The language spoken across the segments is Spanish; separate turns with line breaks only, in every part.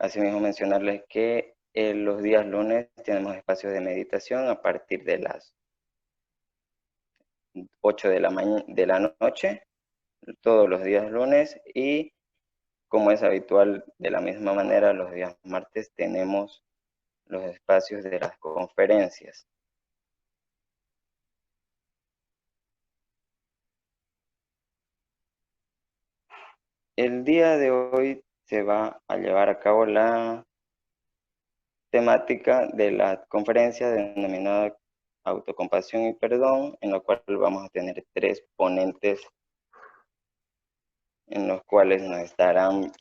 asimismo mencionarles que los días lunes tenemos espacios de meditación a partir de las 8 de la noche, todos los días lunes, y como es habitual, de la misma manera, los días martes tenemos los espacios de las conferencias. El día de hoy se va a llevar a cabo la temática de la conferencia denominada Autocompasión y Perdón, en la cual vamos a tener 3 ponentes en los cuales nos estarán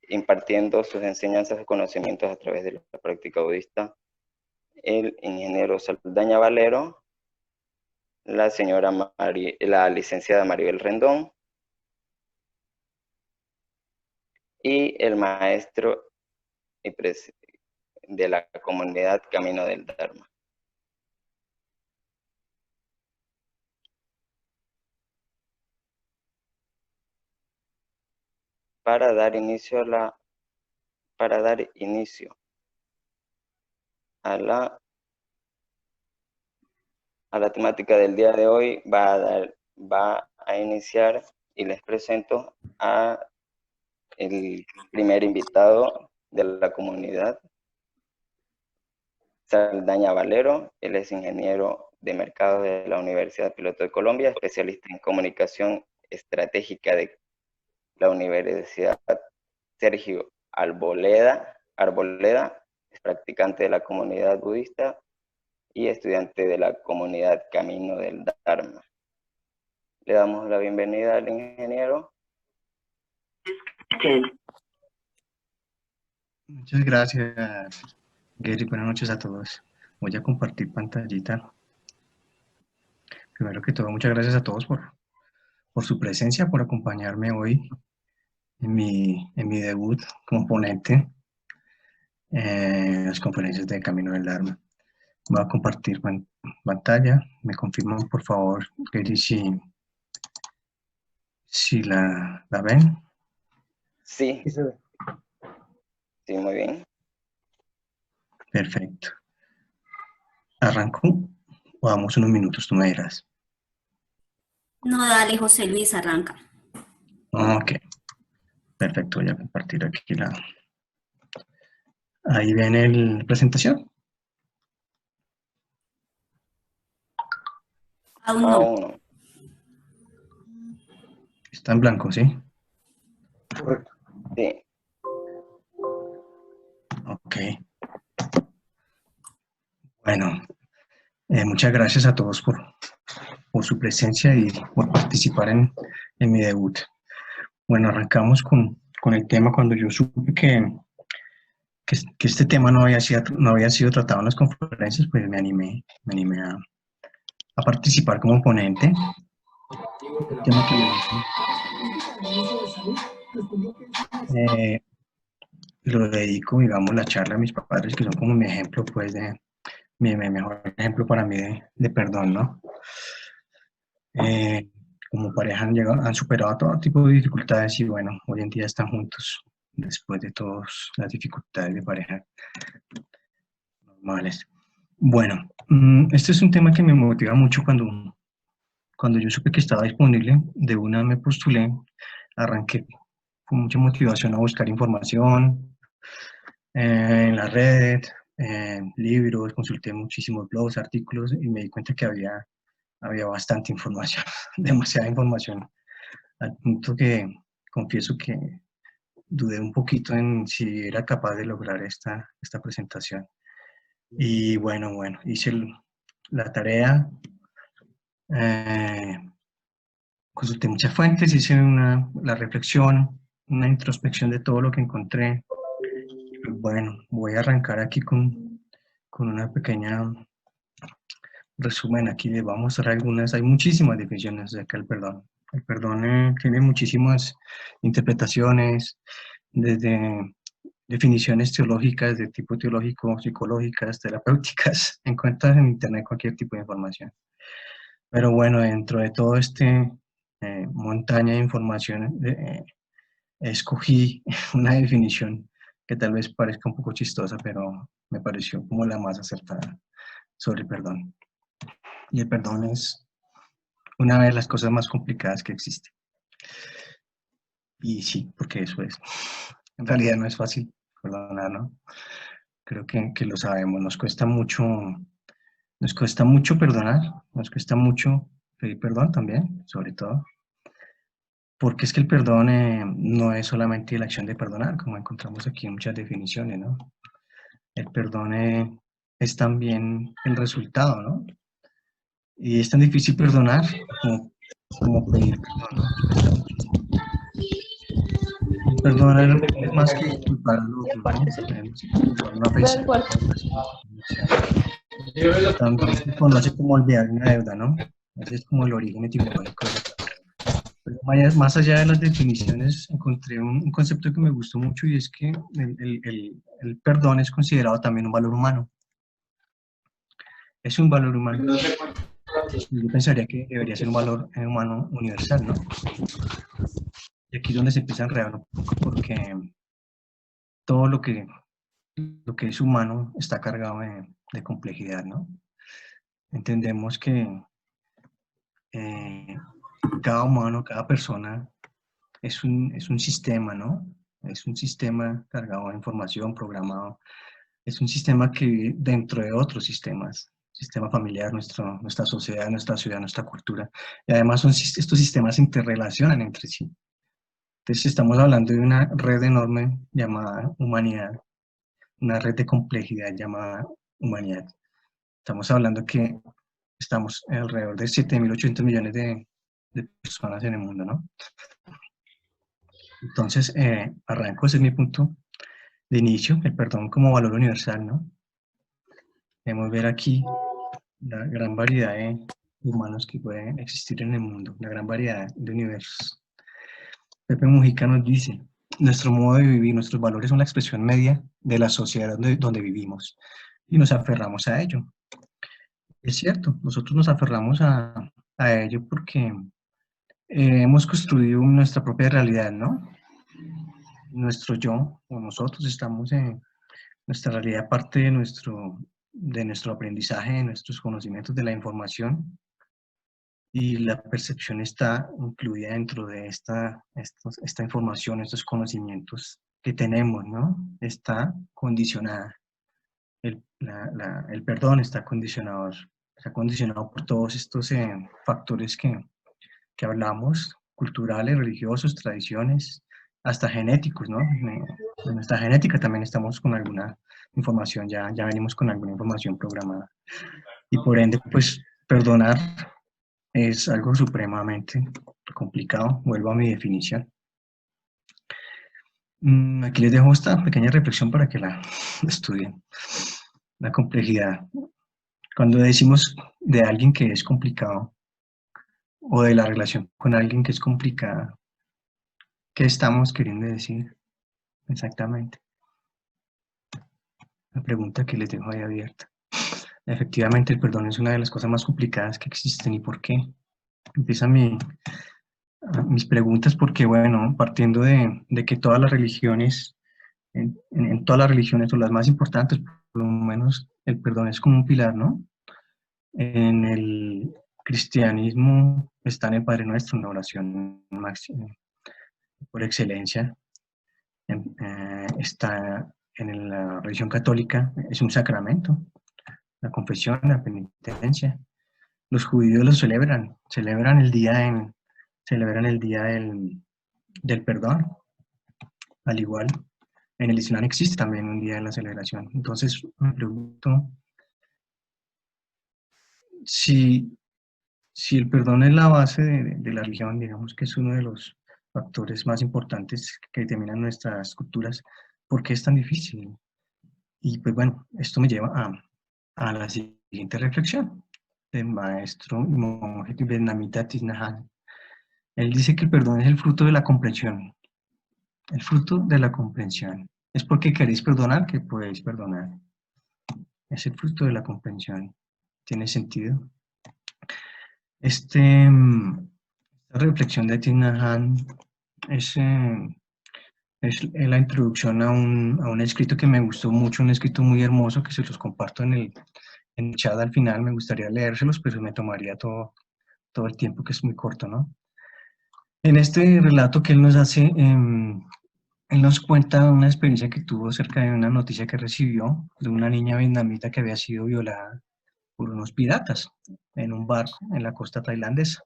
impartiendo sus enseñanzas y conocimientos a través de la práctica budista, el ingeniero Saldaña Valero, la la licenciada Maribel Rendón y el maestro de la comunidad Camino del Dharma. Para dar inicio a la temática del día de hoy, va a iniciar y les presento a el primer invitado de la comunidad, Saldaña Valero. Él es ingeniero de mercado de la Universidad Piloto de Colombia, especialista en comunicación estratégica de la Universidad Sergio Arboleda, es practicante de la comunidad budista y estudiante de la comunidad Camino del Dharma. Le damos la bienvenida al ingeniero.
Muchas gracias, Gary. Buenas noches a todos. Voy a compartir pantallita. Primero que todo, muchas gracias a todos por su presencia, por acompañarme hoy en mi debut como ponente en las conferencias de Camino del Dharma. Voy a compartir pantalla. Me confirman, por favor, Gary, si la ven.
Sí. Sí, muy bien.
Perfecto. ¿Arranco o damos unos minutos? Tú me dirás.
No, dale, José Luis, arranca.
Ok. Perfecto, voy a compartir aquí Ahí viene la presentación.
Aún no.
Está en blanco, ¿sí?
Correcto. Sí.
Ok. Bueno, muchas gracias a todos por su presencia y por participar en mi debut. Bueno, arrancamos con el tema. Cuando yo supe que este tema no había sido tratado en las conferencias, pues me animé a participar como ponente. El tema que lo dedico, digamos, la charla a mis padres, que son como mi ejemplo, pues, mi mejor ejemplo para mí de perdón, ¿no? Como pareja han superado todo tipo de dificultades y bueno, hoy en día están juntos después de todas las dificultades de pareja normales. Bueno, este es un tema que me motiva mucho. Cuando yo supe que estaba disponible, de una me postulé, arranqué con mucha motivación a buscar información en la red, libros, consulté muchísimos blogs, artículos y me di cuenta que había bastante información, demasiada información, al punto que confieso que dudé un poquito en si era capaz de lograr esta presentación. Y bueno, hice la tarea, consulté muchas fuentes, hice la reflexión, una introspección de todo lo que encontré. Bueno, voy a arrancar aquí con una pequeña resumen. Aquí les voy a mostrar algunas. Hay muchísimas definiciones acerca del perdón. El perdón tiene muchísimas interpretaciones, desde definiciones teológicas, de tipo teológico, psicológicas, terapéuticas. Encuentras en internet cualquier tipo de información. Pero bueno, dentro de todo montaña de información, escogí una definición que tal vez parezca un poco chistosa, pero me pareció como la más acertada sobre el perdón. Y el perdón es una de las cosas más complicadas que existe. Y sí, porque eso es. En realidad no es fácil perdonar, ¿no? Creo que lo sabemos. Nos cuesta mucho perdonar, nos cuesta mucho pedir perdón también, sobre todo. Porque es que el perdón no es solamente la acción de perdonar, como encontramos aquí en muchas definiciones, ¿no? El perdón es también el resultado, ¿no? Y es tan difícil perdonar como pedir perdón, ¿no? Cuesta muchísimo. Perdonar es más que culpar al otro, ¿no? Es más que culpar a una ofensa, también se conoce como olvidar una deuda, ¿no? Ese es como el origen etimológico de la palabra. Pero más allá de las definiciones, encontré un concepto que me gustó mucho y es que el perdón es considerado también un valor humano. Es un valor humano. Yo pensaría que debería ser un valor humano universal, ¿no? Y aquí es donde se empieza a enredar un poco, porque todo lo que es humano está cargado de complejidad, ¿no? Entendemos que eh, cada humano, cada persona es un sistema, ¿no? Es un sistema cargado de información, programado. Es un sistema que vive dentro de otros sistemas, sistema familiar, nuestra sociedad, nuestra ciudad, nuestra cultura. Y además estos sistemas se interrelacionan entre sí. Entonces estamos hablando de una red enorme llamada humanidad, una red de complejidad llamada humanidad. Estamos hablando que estamos alrededor de 7.800 millones de personas en el mundo, ¿no? Entonces, arranco, ese es mi punto de inicio, el perdón como valor universal, ¿no? Podemos ver aquí la gran variedad de humanos que pueden existir en el mundo, la gran variedad de universos. Pepe Mujica nos dice, nuestro modo de vivir, nuestros valores son la expresión media de la sociedad donde vivimos y nos aferramos a ello. Es cierto, nosotros nos aferramos a ello porque hemos construido nuestra propia realidad, ¿no? Nuestro yo o nosotros estamos en nuestra realidad, parte de nuestro aprendizaje, de nuestros conocimientos, de la información, y la percepción está incluida dentro de esta información, estos conocimientos que tenemos, ¿no? Está condicionada. El perdón está condicionado por todos estos factores que hablamos, culturales, religiosos, tradiciones, hasta genéticos, ¿no? En nuestra genética también estamos con alguna información, ya venimos con alguna información programada. Y por ende, pues, perdonar es algo supremamente complicado. Vuelvo a mi definición. Aquí les dejo esta pequeña reflexión para que la estudien. La complejidad. Cuando decimos de alguien que es complicado o de la relación con alguien que es complicada, ¿qué estamos queriendo decir exactamente? La pregunta que les dejo ahí abierta. Efectivamente, el perdón es una de las cosas más complicadas que existen. ¿Y por qué? Empiezan mis preguntas porque, bueno, partiendo de que todas las religiones, en todas las religiones, o las más importantes, por lo menos, el perdón es como un pilar, ¿no? En el cristianismo está en el Padre Nuestro, una oración máxima, por excelencia. Está en la religión católica, es un sacramento, la confesión, la penitencia. Los judíos lo celebran el día del perdón. Al igual, en el Islam existe también un día de la celebración. Entonces, me pregunto si el perdón es la base de la religión, digamos que es uno de los factores más importantes que determinan nuestras culturas, ¿por qué es tan difícil? Y pues bueno, esto me lleva a la siguiente reflexión del maestro y monje vietnamita Thich Nhat Hanh. Él dice que el perdón es el fruto de la comprensión. El fruto de la comprensión. Es porque queréis perdonar que podéis perdonar. Es el fruto de la comprensión. ¿Tiene sentido? Esta reflexión de Thich Nhat Hanh es Es la introducción a un escrito que me gustó mucho, un escrito muy hermoso que se los comparto en el chat al final. Me gustaría leérselos, pero me tomaría todo el tiempo, que es muy corto, ¿no? En este relato que él nos hace, él nos cuenta una experiencia que tuvo acerca de una noticia que recibió de una niña vietnamita que había sido violada por unos piratas en un barco en la costa tailandesa.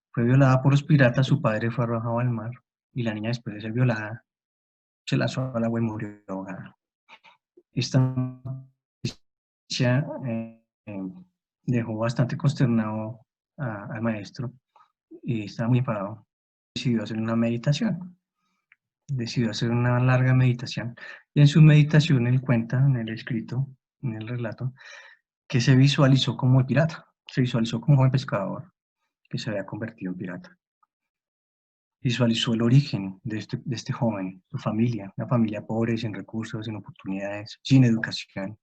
Fue violada por los piratas, su padre fue arrojado al mar y la niña, después de ser violada, se lanzó al agua y murió ahogada. Esta noticia dejó bastante consternado al maestro y estaba muy enfadado. Decidió hacer una meditación. Decidió hacer una larga meditación. Y en su meditación él cuenta, en el escrito, en el relato, que se visualizó como pirata. Se visualizó como un joven pescador que se había convertido en pirata. Visualizó el origen de este joven, su familia, una familia pobre, sin recursos, sin oportunidades, sin educación.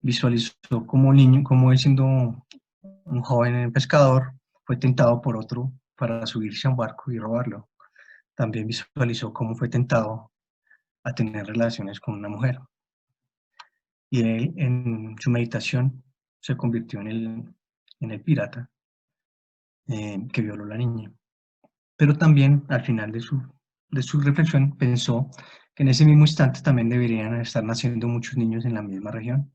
Visualizó como niño, como él siendo un joven pescador, fue tentado por otro para subirse a un barco y robarlo. También visualizó cómo fue tentado a tener relaciones con una mujer. Y él, en su meditación, se convirtió en el pirata que violó a la niña. Pero también, al final de su reflexión, pensó que en ese mismo instante también deberían estar naciendo muchos niños en la misma región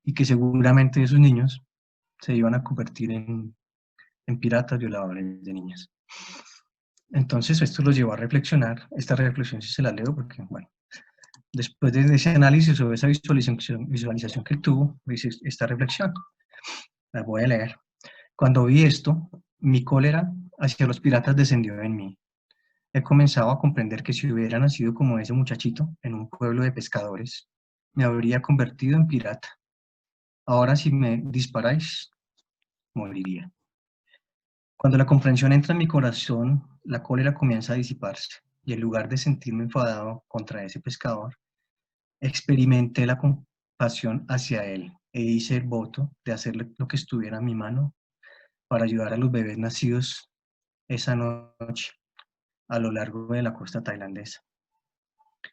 y que seguramente esos niños se iban a convertir en piratas violadores de niñas. Entonces esto lo llevó a reflexionar. Esta reflexión sí se la leo porque, bueno, después de ese análisis o esa visualización que tuvo, hice esta reflexión. La voy a leer. Cuando vi esto, mi cólera hacia los piratas descendió en mí. He comenzado a comprender que si hubiera nacido como ese muchachito en un pueblo de pescadores, me habría convertido en pirata. Ahora si me disparáis, moriría. Cuando la comprensión entra en mi corazón, la cólera comienza a disiparse, y en lugar de sentirme enfadado contra ese pescador, experimenté la compasión hacia él e hice el voto de hacer lo que estuviera a mi mano para ayudar a los bebés nacidos esa noche a lo largo de la costa tailandesa.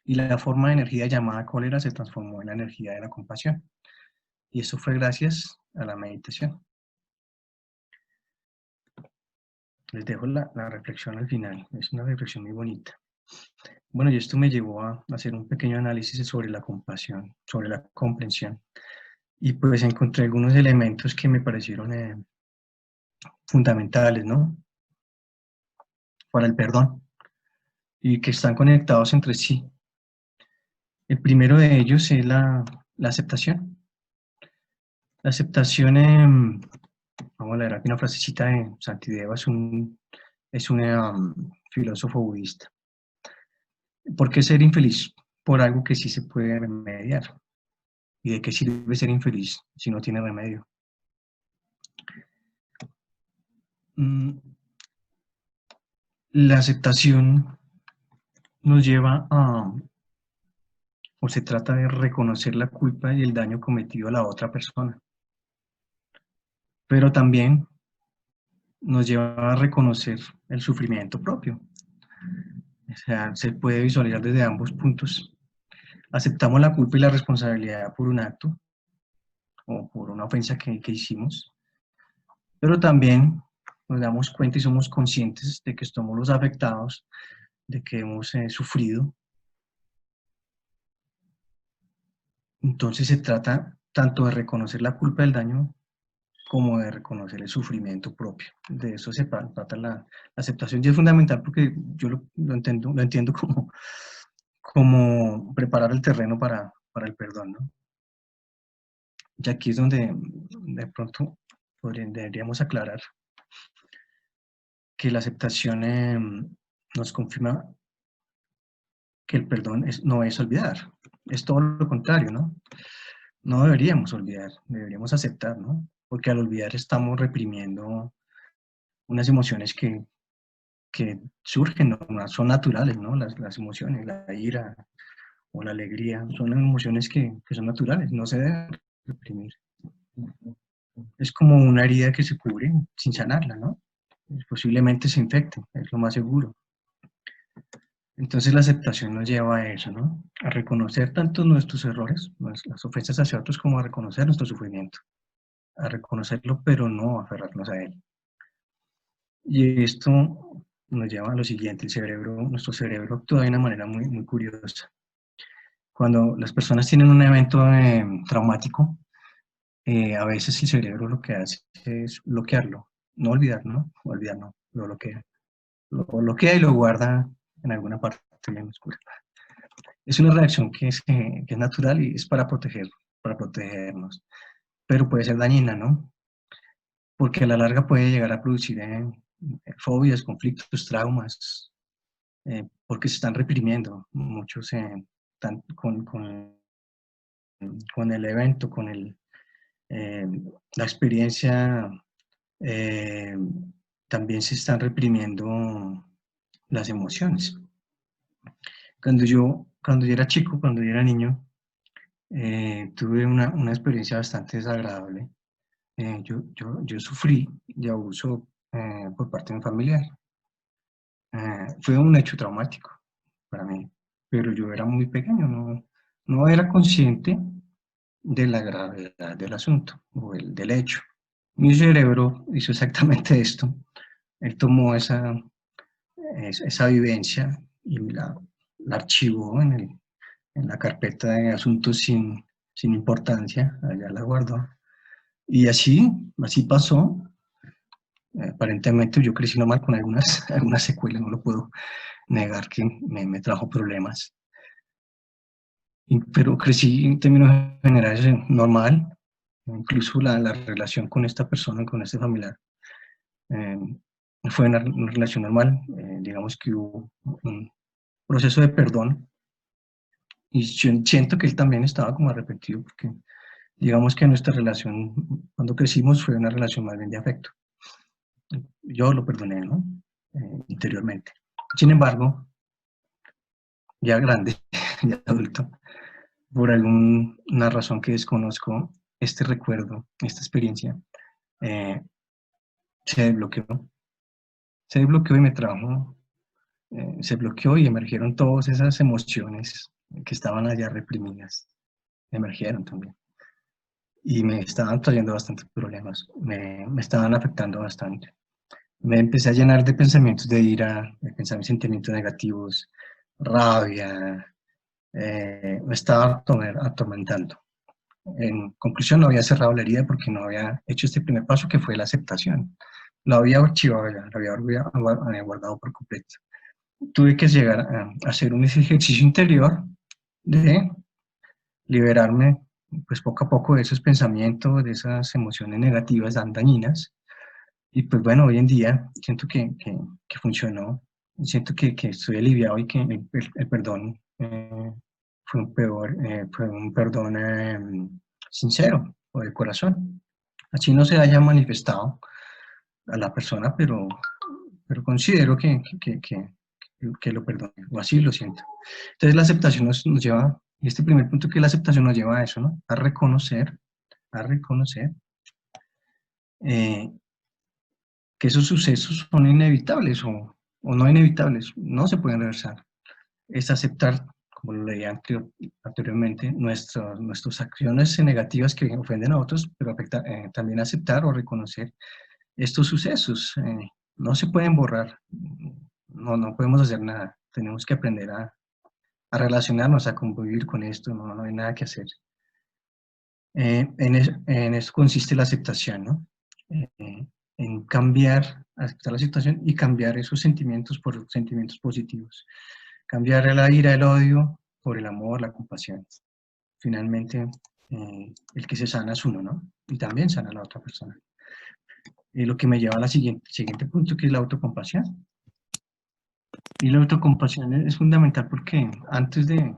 Y la forma de energía llamada cólera se transformó en la energía de la compasión. Y eso fue gracias a la meditación. Les dejo la reflexión al final. Es una reflexión muy bonita. Bueno, y esto me llevó a hacer un pequeño análisis sobre la compasión, sobre la comprensión. Y pues encontré algunos elementos que me parecieron fundamentales, ¿no? Para el perdón y que están conectados entre sí. El primero de ellos es la aceptación. La aceptación, vamos a leer aquí una frasecita de Shantideva, es un filósofo budista. ¿Por qué ser infeliz? Por algo que sí se puede remediar. ¿Y de qué sirve ser infeliz si no tiene remedio? La aceptación nos lleva o se trata de reconocer la culpa y el daño cometido a la otra persona. Pero también nos lleva a reconocer el sufrimiento propio. O sea, se puede visualizar desde ambos puntos. Aceptamos la culpa y la responsabilidad por un acto o por una ofensa que hicimos, pero también nos damos cuenta y somos conscientes de que somos los afectados, de que hemos sufrido. Entonces se trata tanto de reconocer la culpa del daño como de reconocer el sufrimiento propio. De eso se trata la aceptación y es fundamental porque yo lo entiendo como preparar el terreno para el perdón, ¿no? Y aquí es donde de pronto deberíamos aclarar que la aceptación nos confirma que el perdón no es olvidar, es todo lo contrario, ¿no? No deberíamos olvidar, deberíamos aceptar, ¿no? Porque al olvidar estamos reprimiendo unas emociones que surgen, ¿no? Son naturales, ¿no? Las emociones, la ira o la alegría, son emociones que son naturales, no se deben reprimir. Es como una herida que se cubre sin sanarla, ¿no? Posiblemente se infecte, es lo más seguro. Entonces la aceptación nos lleva a eso, ¿no? A reconocer tanto nuestros errores, las ofensas hacia otros, como a reconocer nuestro sufrimiento. A reconocerlo, pero no aferrarnos a él. Y esto nos lleva a lo siguiente: nuestro cerebro actúa de una manera muy curiosa. Cuando las personas tienen un evento traumático, a veces el cerebro lo que hace es bloquearlo, no olvidar, ¿no? Olvidar, no, lo bloquea. Lo bloquea y lo guarda en alguna parte bien oscura. Es una reacción que es natural y es para protegernos, pero puede ser dañina, ¿no? Porque a la larga puede llegar a producir fobias, conflictos, traumas, porque se están reprimiendo muchos con el evento, la experiencia. eh, También se están reprimiendo las emociones. Cuando yo era chico, cuando yo era niño, tuve una experiencia bastante desagradable. Yo sufrí de abuso por parte de un familiar. Fue un hecho traumático para mí, pero yo era muy pequeño, no era consciente de la gravedad del asunto o del hecho. Mi cerebro hizo exactamente esto. Él tomó esa vivencia y la archivó en la carpeta de asuntos sin importancia, allá la guardó. Y así pasó. Aparentemente yo crecí normal con algunas secuelas, no lo puedo negar, que me trajo problemas. Pero crecí en términos generales normal, incluso la relación con esta persona, con este familiar, eh, fue una relación normal. Digamos que hubo un proceso de perdón, y yo siento que él también estaba como arrepentido, porque digamos que nuestra relación cuando crecimos fue una relación más bien de afecto. Yo lo perdoné, ¿no? Interiormente. Sin embargo, ya grande, ya adulto, por alguna razón que desconozco, este recuerdo, esta experiencia, eh, se desbloqueó. Se desbloqueó y se bloqueó y emergieron todas esas emociones que estaban allá reprimidas. Emergieron también. Y me estaban trayendo bastantes problemas, me estaban afectando bastante. Me empecé a llenar de pensamientos de ira, de sentimientos negativos, rabia, me estaba atormentando. En conclusión, no había cerrado la herida porque no había hecho este primer paso, que fue la aceptación. Lo había archivado ya, había guardado por completo. Tuve que llegar a hacer un ejercicio interior de liberarme, pues poco a poco, de esos pensamientos, de esas emociones negativas tan dañinas. Y pues bueno, hoy en día siento que funcionó, siento que estoy aliviado y que el perdón fue un perdón sincero o de corazón. Así no se haya manifestado a la persona, pero considero que lo perdoné, o así lo siento. Entonces la aceptación nos lleva, y este primer punto, que la aceptación nos lleva a eso, ¿no? A reconocer eh, que esos sucesos son inevitables o no inevitables, no se pueden reversar. Es aceptar, como lo leía anteriormente, nuestras acciones negativas que ofenden a otros, pero también aceptar o reconocer estos sucesos. No se pueden borrar, no podemos hacer nada, tenemos que aprender a relacionarnos, a convivir con esto, no hay nada que hacer. En eso consiste la aceptación, ¿no? En aceptar la situación y cambiar esos sentimientos por sentimientos positivos. Cambiar la ira, el odio por el amor, la compasión. Finalmente, el que se sana es uno, ¿no? Y también sana a la otra persona. Lo que me lleva al siguiente punto, que es la autocompasión. Y la autocompasión es fundamental porque antes de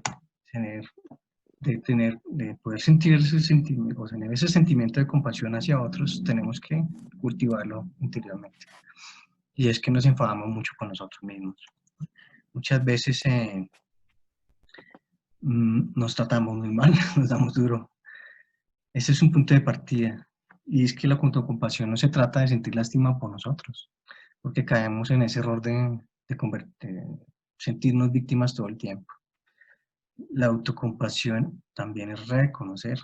poder sentir ese sentimiento, o tener ese sentimiento de compasión hacia otros, tenemos que cultivarlo interiormente. Y es que nos enfadamos mucho con nosotros mismos. Muchas veces nos tratamos muy mal, nos damos duro. Ese es un punto de partida. Y es que la autocompasión no se trata de sentir lástima por nosotros, porque caemos en ese error de sentirnos víctimas todo el tiempo. La autocompasión también es reconocer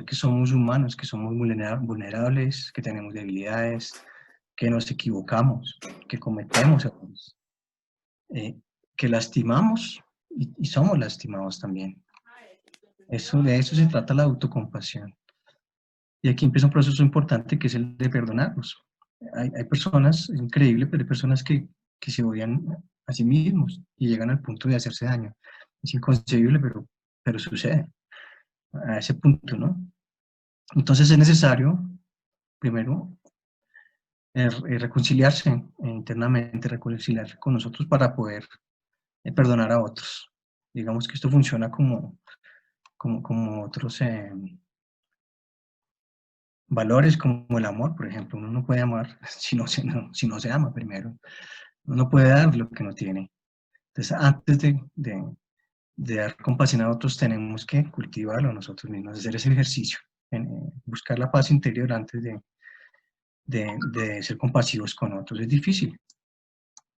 que somos humanos, que somos vulnerables, que tenemos debilidades, que nos equivocamos, que cometemos errores, que lastimamos y somos lastimados también. De eso se trata la autocompasión. Y aquí empieza un proceso importante que es el de perdonarnos. Hay personas, es increíble, pero hay personas que se odian a sí mismos y llegan al punto de hacerse daño. Es inconcebible, pero sucede a ese punto, ¿no? Entonces es necesario, primero, reconciliarse internamente, reconciliarse con nosotros para poder perdonar a otros. Digamos que esto funciona como otros valores, como el amor, por ejemplo. Uno no puede amar si no se ama primero. Uno no puede dar lo que no tiene. Entonces, antes de dar compasión a otros, tenemos que cultivarlo nosotros mismos, hacer ese ejercicio, buscar la paz interior antes de ser compasivos con otros. Es difícil,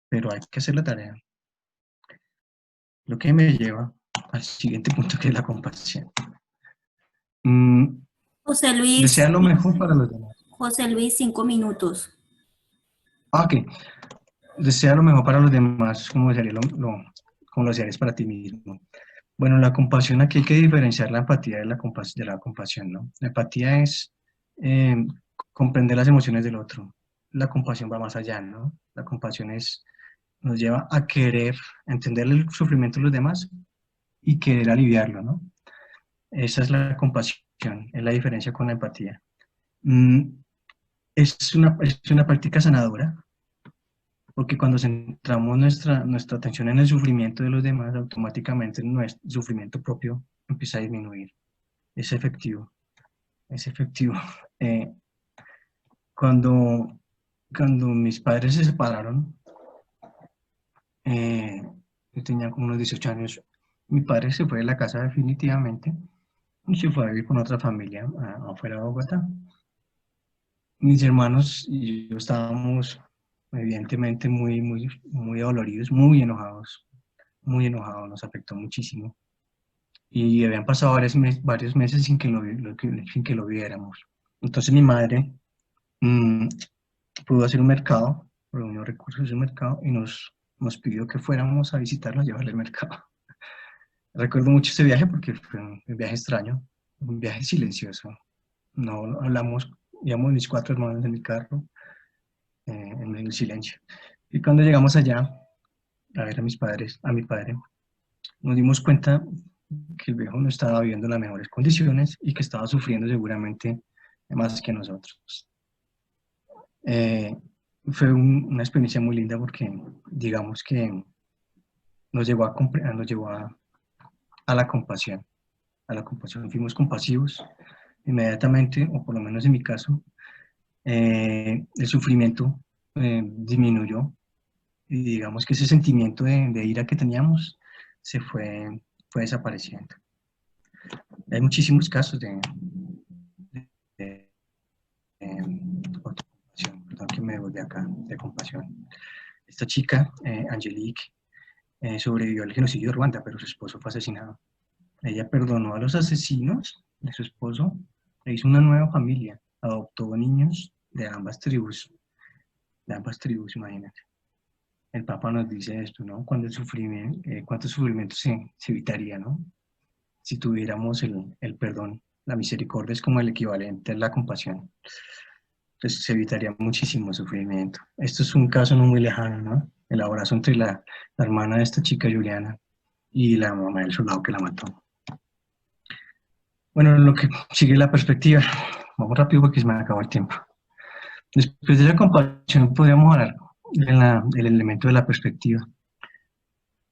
pero hay que hacer la tarea. Lo que me lleva al siguiente punto, que es la compasión.
José Luis.
Desea lo mejor para los demás.
José Luis, 5 minutos.
Ok. Desea lo mejor para los demás, como lo desearías para ti mismo. Bueno, la compasión, aquí hay que diferenciar la empatía de la compasión, ¿no? La empatía es comprender las emociones del otro. La compasión va más allá, ¿no? La compasión nos lleva a querer entender el sufrimiento de los demás y querer aliviarlo, ¿no? Esa es la compasión, es la diferencia con la empatía. Es una práctica sanadora, porque cuando centramos nuestra atención en el sufrimiento de los demás, automáticamente nuestro sufrimiento propio empieza a disminuir. Es efectivo, es efectivo. Cuando mis padres se separaron, yo tenía como unos 18 años, mi padre se fue de la casa definitivamente y se fue a vivir con otra familia afuera de Bogotá. Mis hermanos y yo estábamos evidentemente muy doloridos, muy enojados, nos afectó muchísimo. Y habían pasado varios meses sin que lo viéramos. Entonces mi madre pudo hacer un mercado, reunió recursos de un mercado y nos pidió que fuéramos a visitarlo, a llevarle al mercado. Recuerdo mucho ese viaje porque fue un viaje extraño, un viaje silencioso. No hablamos, íbamos mis 4 hermanos en el carro, en el silencio. Y cuando llegamos allá a ver a mi padre, nos dimos cuenta que el viejo no estaba viviendo en las mejores condiciones y que estaba sufriendo seguramente más que nosotros. Fue una experiencia muy linda porque, digamos que nos llevó a la compasión. Fuimos compasivos inmediatamente, o por lo menos en mi caso, el sufrimiento disminuyó y digamos que ese sentimiento de ira que teníamos se fue desapareciendo. Hay muchísimos casos de autocompasión, perdón que me voy de acá, de compasión. Esta chica, Angelique, sobrevivió al genocidio de Ruanda, pero su esposo fue asesinado. Ella perdonó a los asesinos de su esposo, e hizo una nueva familia, adoptó niños de ambas tribus, imagínate. El Papa nos dice esto, ¿no? Cuánto sufrimiento se evitaría, ¿no? Si tuviéramos el perdón. La misericordia es como el equivalente a la compasión. Pues se evitaría muchísimo sufrimiento. Esto es un caso no muy lejano, ¿no? El abrazo entre la hermana de esta chica, Juliana, y la mamá del soldado que la mató. Bueno, lo que sigue la perspectiva. Vamos rápido porque se me acabó el tiempo. Después de la compasión podríamos hablar del elemento de la perspectiva.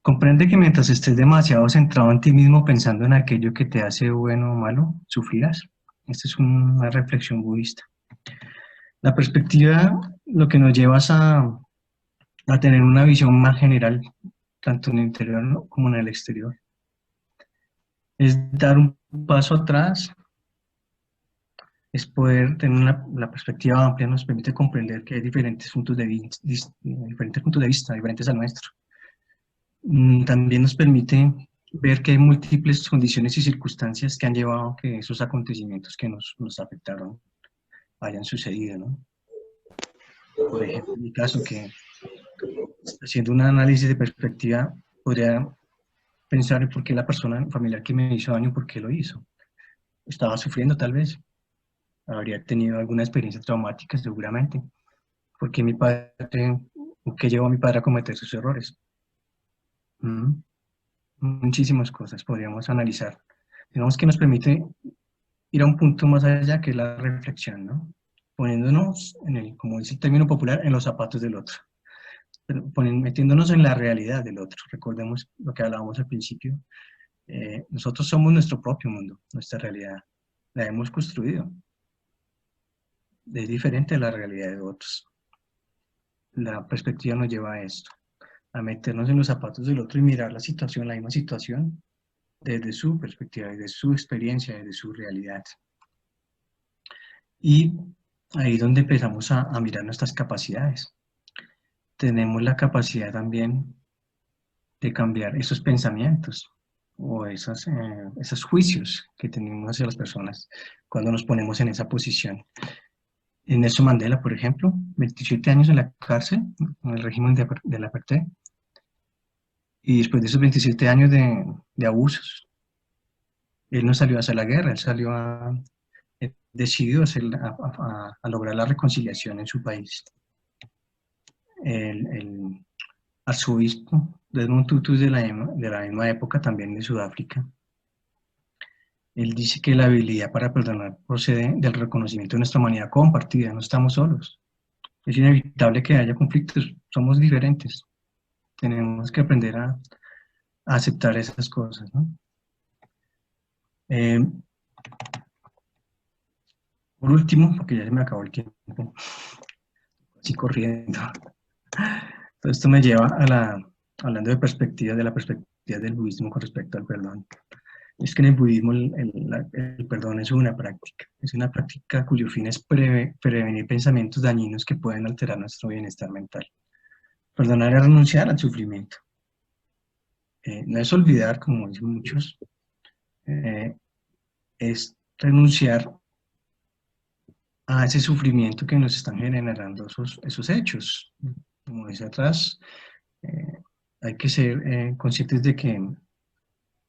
Comprende que mientras estés demasiado centrado en ti mismo pensando en aquello que te hace bueno o malo, sufrirás. Esta es una reflexión budista. La perspectiva lo que nos lleva es a tener una visión más general, tanto en el interior como en el exterior. Es dar un paso atrás, es poder tener la perspectiva amplia, nos permite comprender que hay diferentes puntos de vista, diferentes al nuestro. También nos permite ver que hay múltiples condiciones y circunstancias que han llevado a que esos acontecimientos que nos afectaron hayan sucedido, ¿no? Por ejemplo, en mi caso, que haciendo un análisis de perspectiva, podría pensar en por qué la persona familiar que me hizo daño, por qué lo hizo. Estaba sufriendo tal vez, habría tenido alguna experiencia traumática seguramente, porque mi padre, o qué llevó a mi padre a cometer sus errores. Mm, Muchísimas cosas podríamos analizar. Digamos que nos permite ir a un punto más allá que es la reflexión, ¿no? Poniéndonos, como dice el término popular, en los zapatos del otro. Metiéndonos en la realidad del otro. Recordemos lo que hablábamos al principio. Nosotros somos nuestro propio mundo, nuestra realidad. La hemos construido. Es diferente a la realidad de otros. La perspectiva nos lleva a esto, a meternos en los zapatos del otro y mirar la situación, la misma situación, desde su perspectiva, desde su experiencia, desde su realidad. Y ahí es donde empezamos a mirar nuestras capacidades. Tenemos la capacidad también de cambiar esos pensamientos o esos juicios que tenemos hacia las personas cuando nos ponemos en esa posición. Nelson Mandela, por ejemplo, 27 años en la cárcel, en el régimen del apartheid, y después de esos 27 años de abusos, él no salió a hacer la guerra, él decidió a lograr la reconciliación en su país. El arzobispo Desmond Tutu de la misma época, también de Sudáfrica, él dice que la habilidad para perdonar procede del reconocimiento de nuestra humanidad compartida, no estamos solos. Es inevitable que haya conflictos, somos diferentes. Tenemos que aprender a aceptar esas cosas, ¿no? Por último, porque ya se me acabó el tiempo, así corriendo. Todo esto me lleva hablando de la perspectiva del budismo con respecto al perdón. Es que en el budismo el perdón es una práctica cuyo fin es prevenir pensamientos dañinos que pueden alterar nuestro bienestar mental. Perdonar es renunciar al sufrimiento. No es olvidar, como dicen muchos, es renunciar a ese sufrimiento que nos están generando esos hechos. Como dice atrás, hay que ser conscientes de que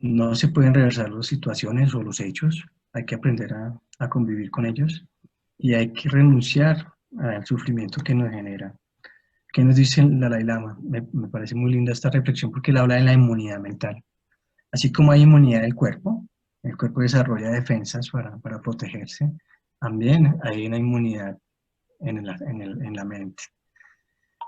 no se pueden reversar las situaciones o los hechos, hay que aprender a convivir con ellos y hay que renunciar al sufrimiento que nos genera. ¿Qué nos dice el Dalai Lama? Me parece muy linda esta reflexión porque él habla de la inmunidad mental. Así como hay inmunidad del cuerpo, el cuerpo desarrolla defensas para protegerse, también hay una inmunidad en la mente.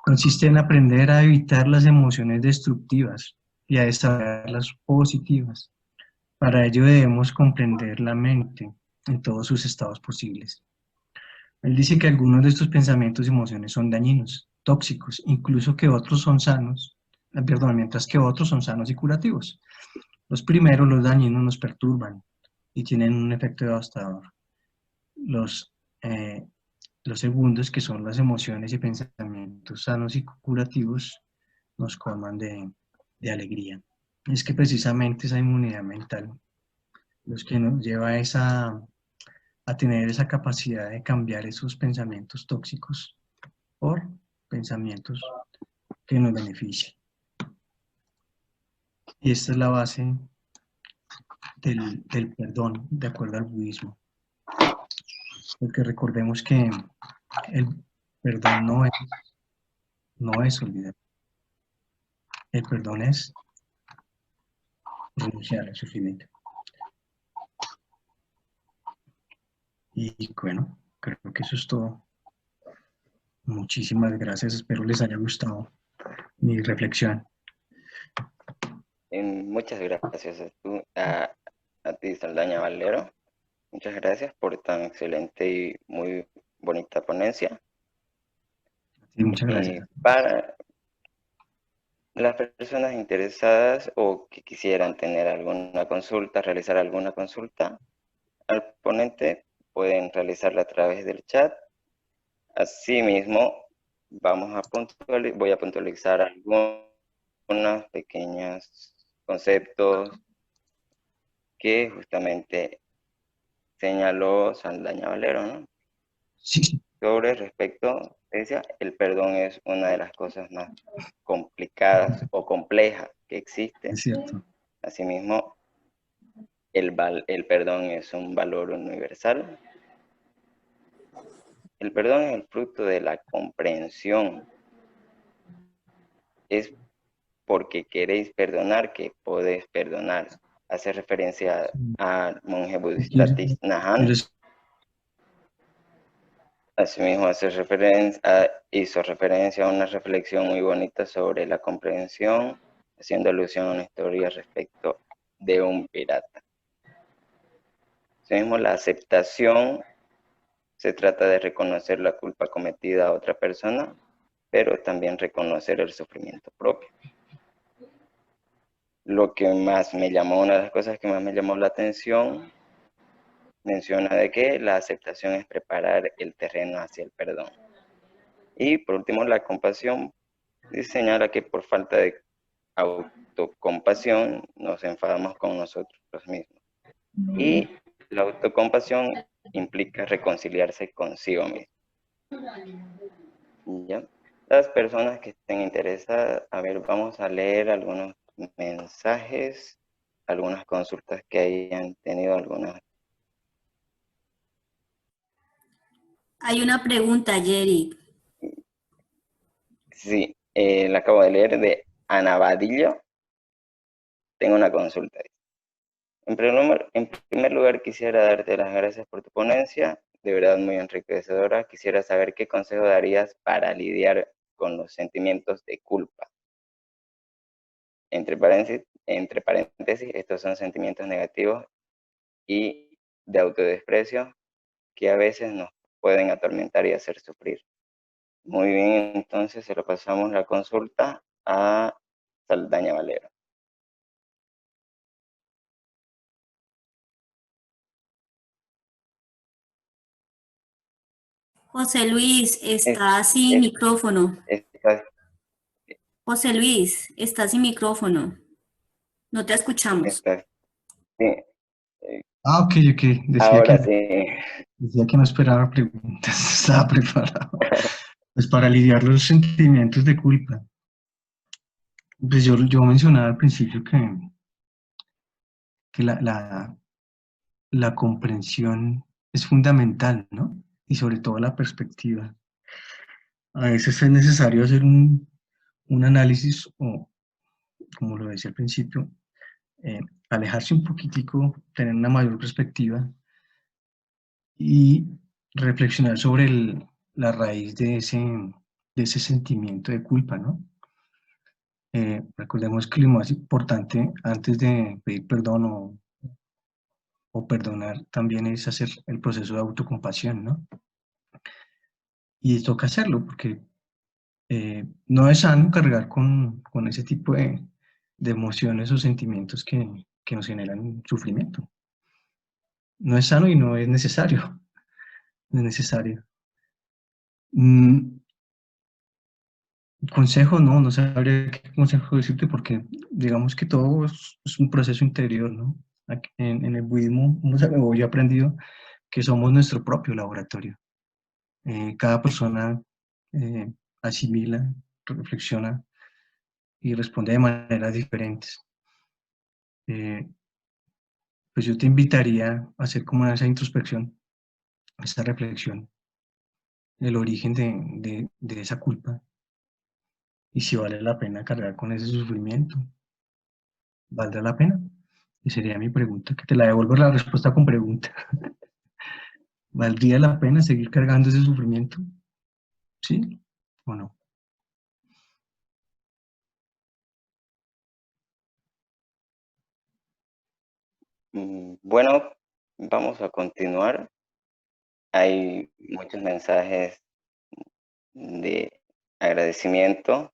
Consiste en aprender a evitar las emociones destructivas y a desarrollar las positivas. Para ello debemos comprender la mente en todos sus estados posibles. Él dice que algunos de estos pensamientos y emociones son dañinos, tóxicos, incluso que otros son sanos, mientras que otros son sanos y curativos. Los primeros, los dañinos, nos perturban y tienen un efecto devastador. Los segundos, que son las emociones y pensamientos sanos y curativos, nos colman de alegría. Es que precisamente esa inmunidad mental los que nos lleva a tener esa capacidad de cambiar esos pensamientos tóxicos por pensamientos que nos beneficien. Y esta es la base del perdón, de acuerdo al budismo. Porque recordemos que el perdón no es olvidar. El perdón es renunciar al sufrimiento. Y bueno, creo que eso es todo. Muchísimas gracias. Espero les haya gustado mi reflexión.
Muchas gracias a ti, Saldaña Valero. Muchas gracias por tan excelente y muy bonita ponencia.
Sí, muchas gracias.
Para las personas interesadas o que quisieran tener alguna consulta, realizar alguna consulta al ponente, pueden realizarla a través del chat. Asimismo, voy a puntualizar algunos algunos pequeños conceptos que justamente señaló Saldaña Valero, ¿no?
Sí, sí,
Sobre respecto, decía, el perdón es una de las cosas más complicadas o complejas que existen.
es cierto.
Asimismo, el perdón es un valor universal. El perdón es el fruto de la comprensión. Es porque queréis perdonar que podéis perdonar. Hace referencia al monje budista
¿Quieres,
Thich Nhat Hanh.
quieres-
Asimismo, hizo referencia a una reflexión muy bonita sobre la comprensión, haciendo alusión a una historia respecto de un pirata. Asimismo, la aceptación se trata de reconocer la culpa cometida a otra persona, pero también reconocer el sufrimiento propio. Lo que más me llamó, una de las cosas que más me llamó la atención, menciona de que la aceptación es preparar el terreno hacia el perdón. Y por último, la compasión señala que por falta de autocompasión nos enfadamos con nosotros mismos. Y la autocompasión implica reconciliarse consigo mismo. ¿Ya? Las personas que estén interesadas, a ver, vamos a leer algunos mensajes, algunas consultas que hayan tenido, algunas.
Hay una pregunta, Jerry.
Sí, la acabo de leer de Ana Vadillo. Tengo una consulta. En primer lugar, quisiera darte las gracias por tu ponencia, de verdad muy enriquecedora. Quisiera saber qué consejo darías para lidiar con los sentimientos de culpa. Entre paréntesis, estos son sentimientos negativos y de autodesprecio que a veces nos pueden atormentar y hacer sufrir. Muy bien, entonces se lo pasamos la consulta a Saldaña Valero.
José Luis, está sin micrófono. José Luis, está sin micrófono. No te escuchamos.
Sí,
Ok, ok.
ahora sí.
Decía que no esperaba preguntas, estaba preparado. Pues para lidiar los sentimientos de culpa. Pues yo mencionaba al principio que la comprensión es fundamental, ¿no? Y sobre todo la perspectiva. A veces es necesario hacer un análisis o, como lo decía al principio, alejarse un poquitico, tener una mayor perspectiva y reflexionar sobre la raíz de ese sentimiento de culpa, ¿no? Recordemos que lo más importante antes de pedir perdón o perdonar también es hacer el proceso de autocompasión, ¿no? Y toca hacerlo porque no es sano cargar con ese tipo de emociones o sentimientos que nos generan sufrimiento. No es sano y no es necesario. No es necesario. Consejo, no sabría qué consejo decirte porque digamos que todo es un proceso interior, ¿no? Aquí en el budismo yo he aprendido que somos nuestro propio laboratorio. Cada persona eh, asimila, reflexiona y responde de maneras diferentes. Eh, pues yo te invitaría a hacer como esa introspección, esa reflexión, el origen de esa culpa y si vale la pena cargar con ese sufrimiento. ¿Valdrá la pena? Y sería mi pregunta, que te la devuelvo la respuesta con pregunta. ¿Valdría la pena seguir cargando ese sufrimiento? ¿Sí o no?
Bueno, vamos a continuar. Hay muchos mensajes de agradecimiento,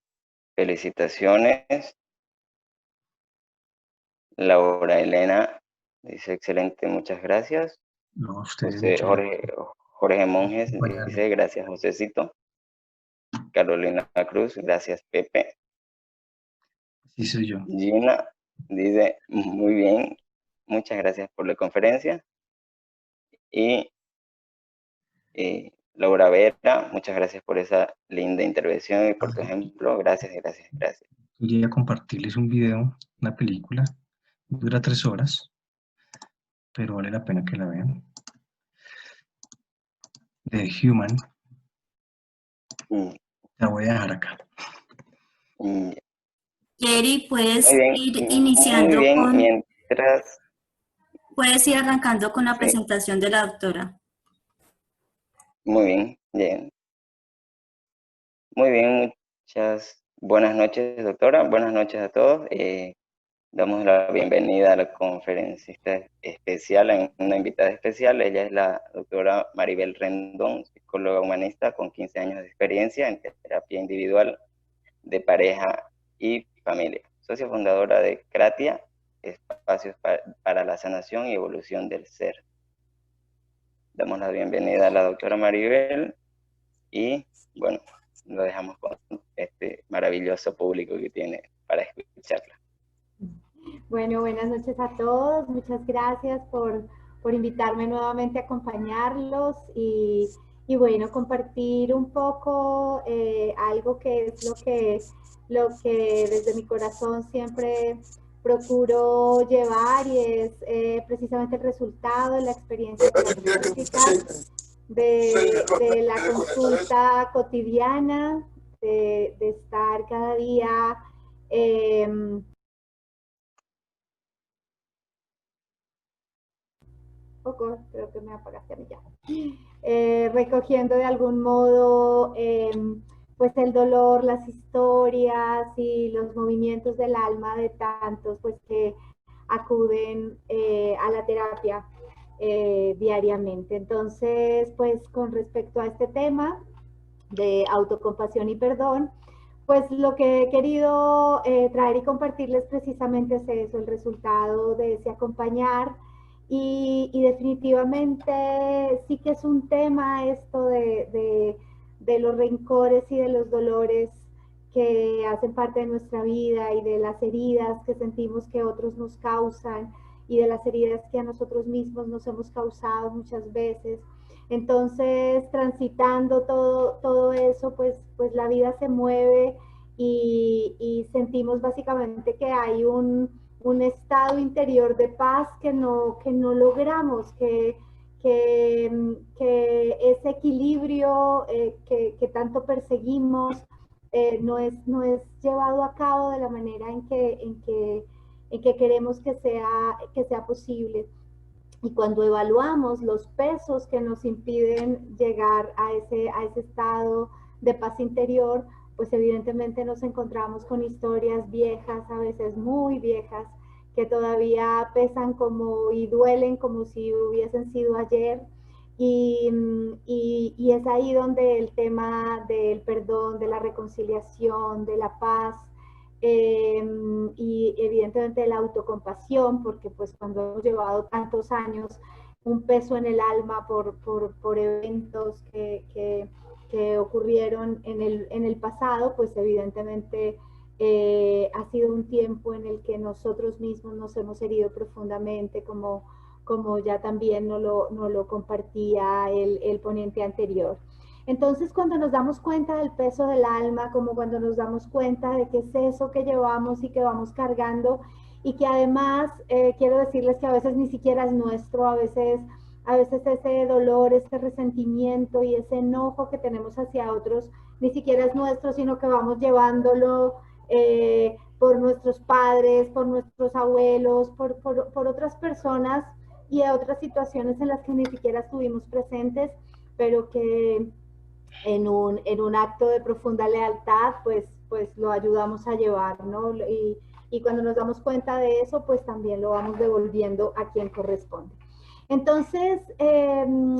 felicitaciones. Laura Elena dice excelente, muchas gracias.
No, ustedes muchas
Jorge Monjes
gracias.
dice gracias, Josecito. Carolina Cruz, gracias, Pepe.
Sí, soy yo.
Gina dice, muy bien, muchas gracias por la conferencia. Y Laura Vera, muchas gracias por esa linda intervención y por tu ejemplo. Gracias, gracias, gracias.
Quería compartirles un video, una película, dura 3 horas, pero vale la pena que la vean. The Human.
Mm,
La voy a dejar acá.
mm,
Jerry,
Muy bien, muy bien, mientras,
puedes ir arrancando con la
sí,
presentación de la doctora.
muy bien, bien. Muy bien, muchas buenas noches, doctora. Buenas noches a todos. Damos la bienvenida a la conferencista especial, a una invitada especial. Ella es la doctora Maribel Rendón, psicóloga humanista con 15 años de experiencia en terapia individual, de pareja y familia. Socia fundadora de Kratia, Espacios para la Sanación y Evolución del Ser. Damos la bienvenida a la doctora Maribel y, bueno, lo dejamos con este maravilloso público que tiene para escucharla.
Bueno, buenas noches a todos. Muchas gracias por invitarme nuevamente a acompañarlos y bueno, compartir un poco algo que es lo que desde mi corazón siempre procuro llevar y es precisamente el resultado de la experiencia terapéutica de la consulta cotidiana, de estar cada día poco, creo que me apagaste a mí ya. Recogiendo de algún modo pues el dolor, las historias y los movimientos del alma de tantos pues que acuden a la terapia diariamente. Entonces, pues con respecto a este tema de autocompasión y perdón, pues lo que he querido traer y compartirles precisamente es eso, el resultado de ese acompañar y definitivamente sí que es un tema esto de los rencores y de los dolores que hacen parte de nuestra vida y de las heridas que sentimos que otros nos causan y de las heridas que a nosotros mismos nos hemos causado muchas veces. Entonces, transitando todo eso, pues la vida se mueve y sentimos básicamente que hay un estado interior de paz que no logramos, que ese equilibrio que tanto perseguimos no es llevado a cabo de la manera en que queremos que sea posible. Y cuando evaluamos los pesos que nos impiden llegar a ese estado de paz interior, pues evidentemente nos encontramos con historias viejas, a veces muy viejas, que todavía pesan como y duelen como si hubiesen sido ayer. Y es ahí donde el tema del perdón, de la reconciliación, de la paz, y evidentemente la autocompasión, porque pues cuando hemos llevado tantos años un peso en el alma por eventos que ocurrieron en el pasado, pues evidentemente ha sido un tiempo en el que nosotros mismos nos hemos herido profundamente, como ya también nos lo compartía el ponente anterior. Entonces, cuando nos damos cuenta del peso del alma, como cuando nos damos cuenta de qué es eso que llevamos y que vamos cargando, y que además quiero decirles que a veces ni siquiera es nuestro, a veces ese dolor, ese resentimiento y ese enojo que tenemos hacia otros ni siquiera es nuestro, sino que vamos llevándolo por nuestros padres, por nuestros abuelos, por otras personas y a otras situaciones en las que ni siquiera estuvimos presentes, pero que en un acto de profunda lealtad, pues lo ayudamos a llevar, ¿no? Y cuando nos damos cuenta de eso, pues también lo vamos devolviendo a quien corresponde. Entonces,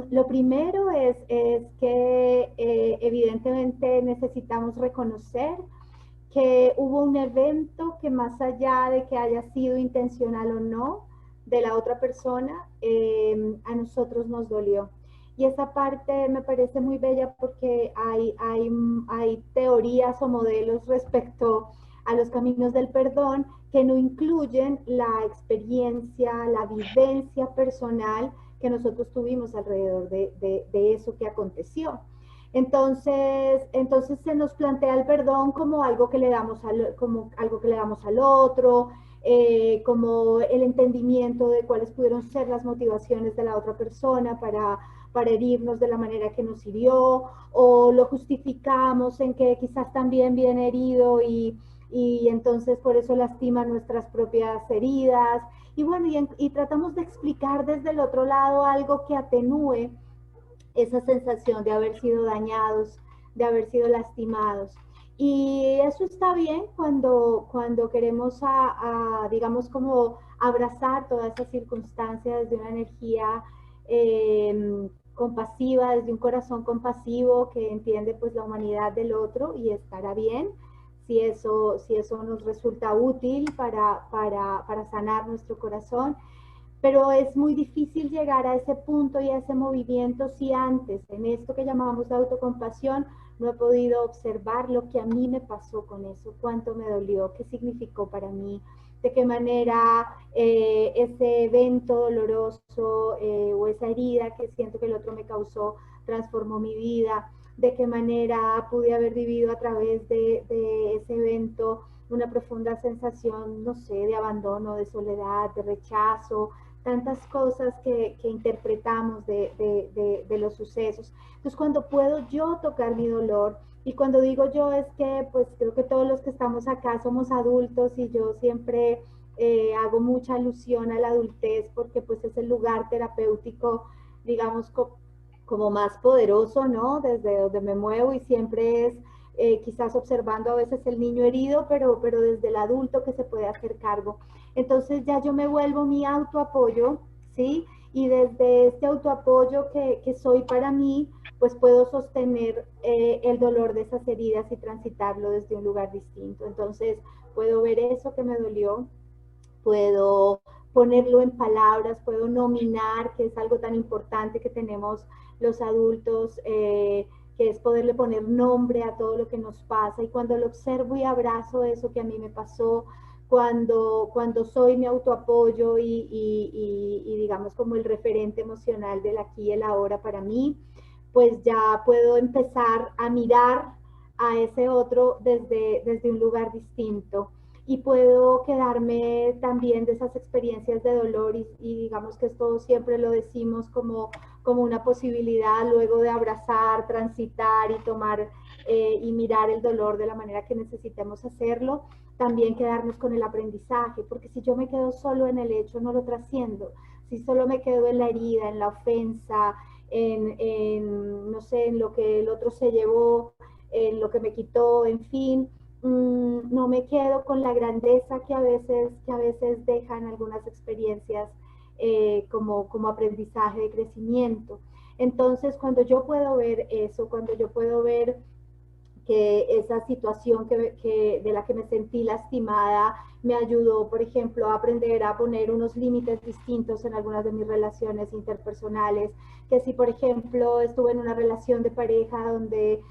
lo primero es que evidentemente necesitamos reconocer que hubo un evento que más allá de que haya sido intencional o no de la otra persona, a nosotros nos dolió. Y esa parte me parece muy bella porque hay teorías o modelos respecto a los caminos del perdón que no incluyen la experiencia, la vivencia personal que nosotros tuvimos alrededor de eso que aconteció. Entonces se nos plantea el perdón como algo que le damos al otro, como el entendimiento de cuáles pudieron ser las motivaciones de la otra persona para herirnos de la manera que nos hirió, o lo justificamos en que quizás también viene herido y entonces por eso lastima nuestras propias heridas. Y bueno, y tratamos de explicar desde el otro lado algo que atenúe esa sensación de haber sido dañados, de haber sido lastimados. Y eso está bien cuando queremos, digamos, como abrazar toda esa circunstancia desde una energía compasiva, desde un corazón compasivo que entiende pues la humanidad del otro, y estará bien si eso nos resulta útil para sanar nuestro corazón. Pero es muy difícil llegar a ese punto y a ese movimiento si antes, en esto que llamamos la autocompasión, no he podido observar lo que a mí me pasó con eso, cuánto me dolió, qué significó para mí, de qué manera ese evento doloroso o esa herida que siento que el otro me causó transformó mi vida, de qué manera pude haber vivido a través de ese evento una profunda sensación, no sé, de abandono, de soledad, de rechazo, tantas cosas que interpretamos de los sucesos. Entonces, cuando puedo yo tocar mi dolor, y cuando digo yo es que pues creo que todos los que estamos acá somos adultos, y yo siempre hago mucha alusión a la adultez porque pues es el lugar terapéutico, digamos, como más poderoso, ¿no? Desde donde me muevo, y siempre es quizás observando a veces el niño herido, pero desde el adulto que se puede hacer cargo. Entonces ya yo me vuelvo mi autoapoyo, ¿sí? Y desde este autoapoyo que soy para mí, pues puedo sostener el dolor de esas heridas y transitarlo desde un lugar distinto. Entonces puedo ver eso que me dolió, puedo ponerlo en palabras, puedo nominar, que es algo tan importante que tenemos los adultos, que es poderle poner nombre a todo lo que nos pasa. Y cuando lo observo y abrazo eso que a mí me pasó, cuando soy mi autoapoyo y digamos como el referente emocional del aquí y el ahora para mí, pues ya puedo empezar a mirar a ese otro desde un lugar distinto. Y puedo quedarme también de esas experiencias de dolor y digamos que esto siempre lo decimos como una posibilidad luego de abrazar, transitar y tomar y mirar el dolor de la manera que necesitemos hacerlo, también quedarnos con el aprendizaje, porque si yo me quedo solo en el hecho no lo trasciendo, si solo me quedo en la herida, en la ofensa, no sé, en lo que el otro se llevó, en lo que me quitó, en fin, no me quedo con la grandeza que a veces dejan algunas experiencias como aprendizaje de crecimiento. Entonces, cuando yo puedo ver eso, cuando yo puedo ver que esa situación de la que me sentí lastimada me ayudó, por ejemplo, a aprender a poner unos límites distintos en algunas de mis relaciones interpersonales, que si, por ejemplo, estuve en una relación de pareja donde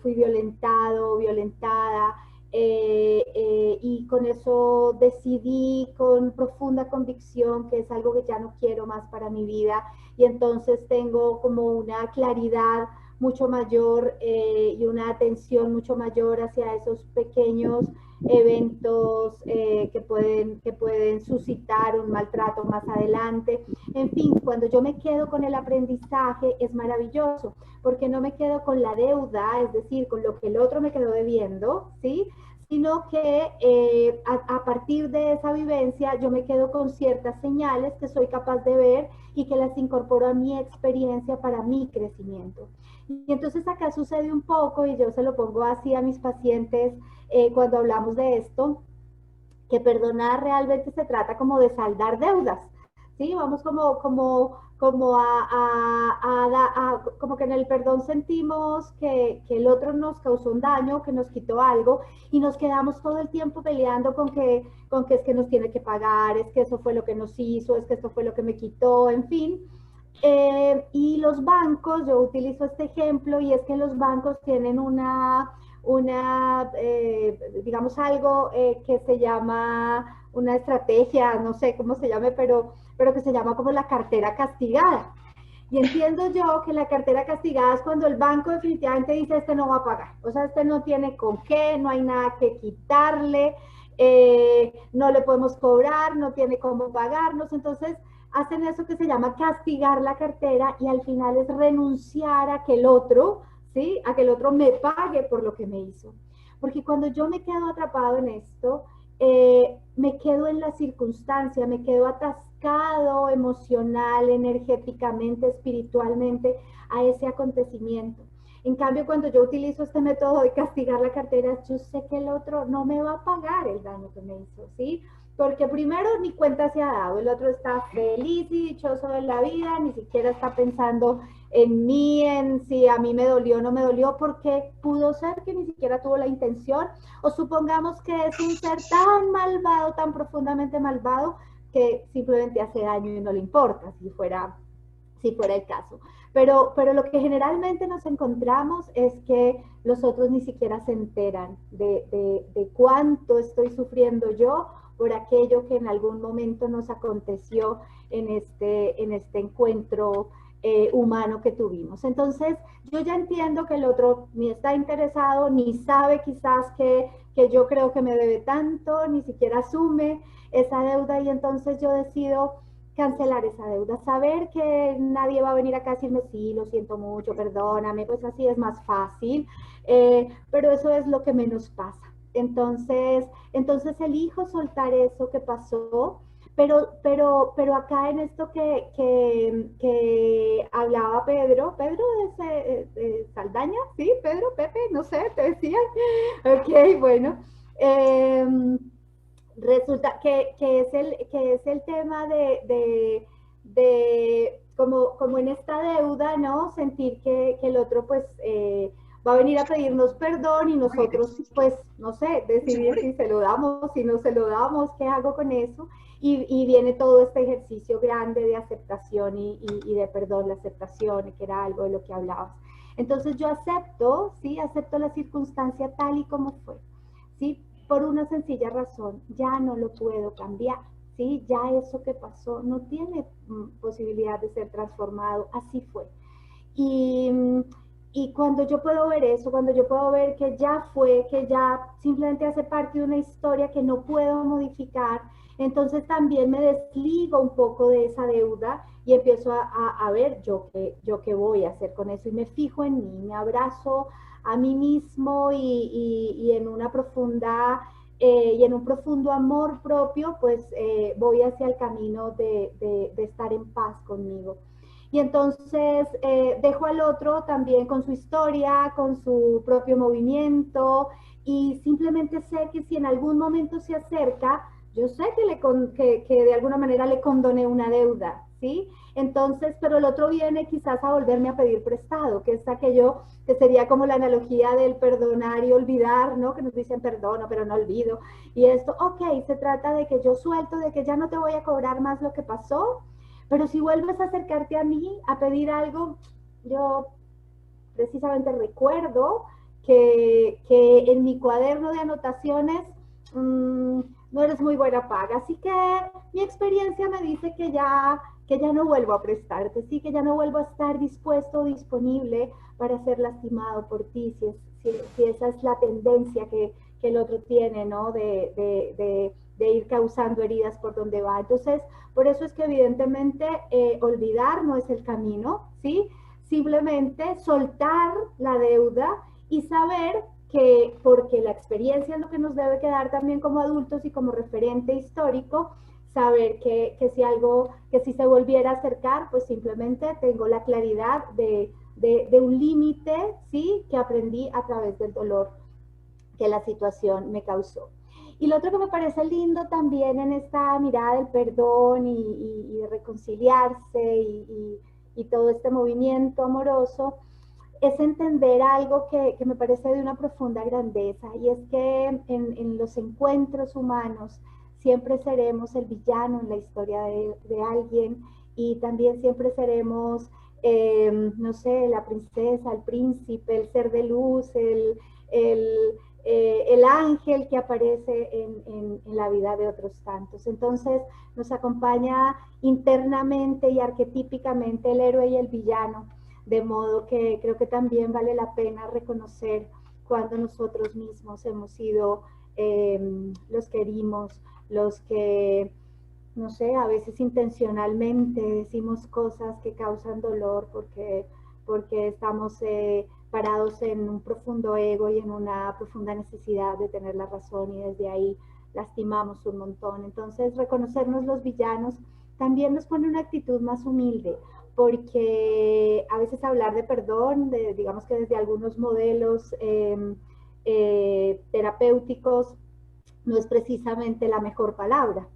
fui violentado o violentada, y con eso decidí con profunda convicción que es algo que ya no quiero más para mi vida, y entonces tengo como una claridad mucho mayor y una atención mucho mayor hacia esos pequeños eventos que pueden suscitar un maltrato más adelante. En fin, cuando yo me quedo con el aprendizaje es maravilloso, porque no me quedo con la deuda, es decir, con lo que el otro me quedó debiendo, ¿sí? Sino que a partir de esa vivencia yo me quedo con ciertas señales que soy capaz de ver y que las incorporo a mi experiencia para mi crecimiento. Y entonces acá sucede un poco, y yo se lo pongo así a mis pacientes cuando hablamos de esto, que perdonar realmente se trata como de saldar deudas, ¿sí? Vamos como que en el perdón sentimos que el otro nos causó un daño, que nos quitó algo, y nos quedamos todo el tiempo peleando con que es que nos tiene que pagar, es que eso fue lo que nos hizo, es que esto fue lo que me quitó, en fin. Y los bancos, yo utilizo este ejemplo, y es que los bancos tienen digamos, algo que se llama una estrategia, no sé cómo se llame, pero que se llama como la cartera castigada. Y entiendo yo que la cartera castigada es cuando el banco definitivamente dice, este no va a pagar. O sea, este no tiene con qué, no hay nada que quitarle, no le podemos cobrar, no tiene cómo pagarnos. Entonces, hacen eso que se llama castigar la cartera y al final es renunciar a que el otro, ¿sí? A que el otro me pague por lo que me hizo. Porque cuando yo me quedo atrapado en esto, me quedo en la circunstancia, me quedo atascado emocional, energéticamente, espiritualmente a ese acontecimiento. En cambio, cuando yo utilizo este método de castigar la cartera, yo sé que el otro no me va a pagar el daño que me hizo, ¿sí? Porque primero ni cuenta se ha dado, el otro está feliz y dichoso de la vida, ni siquiera está pensando en mí, en si a mí me dolió o no me dolió, porque pudo ser que ni siquiera tuvo la intención, o supongamos que es un ser tan malvado, tan profundamente malvado, que simplemente hace daño y no le importa, si fuera el caso. Pero lo que generalmente nos encontramos es que los otros ni siquiera se enteran de cuánto estoy sufriendo yo por aquello que en algún momento nos aconteció en este encuentro humano que tuvimos. Entonces, yo ya entiendo que el otro ni está interesado, ni sabe quizás que yo creo que me debe tanto, ni siquiera asume esa deuda, y entonces yo decido cancelar esa deuda, saber que nadie va a venir acá a decirme, sí, lo siento mucho, perdóname, pues así es más fácil, pero eso es lo que menos pasa. Entonces elijo soltar eso que pasó, pero acá en esto que hablaba Pedro es Saldaña, ¿sí? Pedro, Pepe, no sé, te decía. Ok, bueno. Resulta que es el tema de como en esta deuda, ¿no? Sentir que el otro pues va a venir a pedirnos perdón y nosotros pues, no sé, decidir si se lo damos, si no se lo damos, qué hago con eso. Y viene todo este ejercicio grande de aceptación y de perdón, la aceptación, que era algo de lo que hablabas. Entonces yo acepto, ¿sí? Acepto la circunstancia tal y como fue, ¿sí? Por una sencilla razón, ya no lo puedo cambiar, ¿sí? Ya eso que pasó no tiene posibilidad de ser transformado, así fue. Y, y cuando yo puedo ver eso, cuando yo puedo ver que ya fue, que ya simplemente hace parte de una historia que no puedo modificar, entonces también me desligo un poco de esa deuda y empiezo a ver yo qué voy a hacer con eso, y me fijo en mí, me abrazo a mí mismo y en una profunda y en un profundo amor propio, pues voy hacia el camino de estar en paz conmigo. Y entonces dejo al otro también con su historia, con su propio movimiento, y simplemente sé que si en algún momento se acerca, yo sé que de alguna manera le condoné una deuda, ¿sí? Entonces, pero el otro viene quizás a volverme a pedir prestado, que es aquello que sería como la analogía del perdonar y olvidar, ¿no? Que nos dicen perdono, pero no olvido. Y esto, ok, se trata de que yo suelto, de que ya no te voy a cobrar más lo que pasó, pero si vuelves a acercarte a mí a pedir algo, yo precisamente recuerdo que en mi cuaderno de anotaciones no eres muy buena paga. Así que mi experiencia me dice que ya no vuelvo a prestarte, sí, que ya no vuelvo a estar dispuesto o disponible para ser lastimado por ti, si esa es la tendencia que el otro tiene, ¿no? De ir causando heridas por donde va. Entonces, por eso es que evidentemente olvidar no es el camino, ¿sí? Simplemente soltar la deuda y saber que, porque la experiencia es lo que nos debe quedar también como adultos y como referente histórico, saber que si algo, que si se volviera a acercar, pues simplemente tengo la claridad de un límite, ¿sí? Que aprendí a través del dolor que la situación me causó. Y lo otro que me parece lindo también en esta mirada del perdón y de reconciliarse y todo este movimiento amoroso, es entender algo que me parece de una profunda grandeza, y es que en los encuentros humanos siempre seremos el villano en la historia de alguien, y también siempre seremos, no sé, la princesa, el príncipe, el ser de luz, el ángel que aparece en la vida de otros tantos. Entonces nos acompaña internamente y arquetípicamente el héroe y el villano, de modo que creo que también vale la pena reconocer cuando nosotros mismos hemos sido los que herimos, los que, no sé, a veces intencionalmente decimos cosas que causan dolor porque estamos parados en un profundo ego y en una profunda necesidad de tener la razón, y desde ahí lastimamos un montón. Entonces, reconocernos los villanos también nos pone una actitud más humilde, porque a veces hablar de perdón, digamos que desde algunos modelos terapéuticos, no es precisamente la mejor palabra.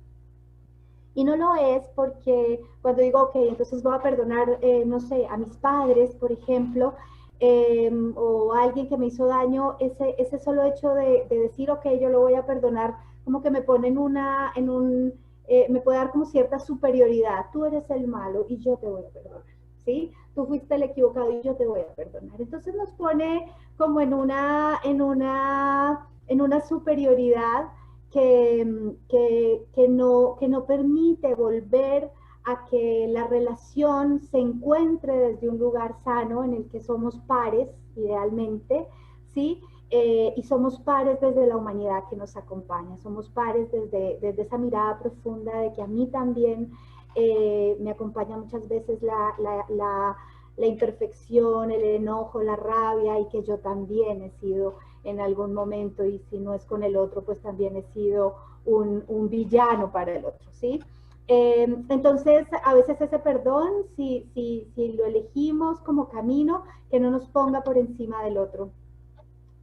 Y no lo es porque cuando digo, ok, entonces voy a perdonar, no sé, a mis padres, por ejemplo, o a alguien que me hizo daño, ese solo hecho de decir, ok, yo lo voy a perdonar, como que me pone me puede dar como cierta superioridad. Tú eres el malo y yo te voy a perdonar, ¿sí? Tú fuiste el equivocado y yo te voy a perdonar. Entonces nos pone como en una superioridad que no permite volver a que la relación se encuentre desde un lugar sano en el que somos pares, idealmente, ¿sí? Y somos pares desde la humanidad que nos acompaña, somos pares desde esa mirada profunda de que a mí también me acompaña muchas veces la imperfección, el enojo, la rabia, y que yo también he sido en algún momento, y si no es con el otro, pues también he sido un villano para el otro, ¿sí? Entonces, a veces ese perdón, si lo elegimos como camino, que no nos ponga por encima del otro,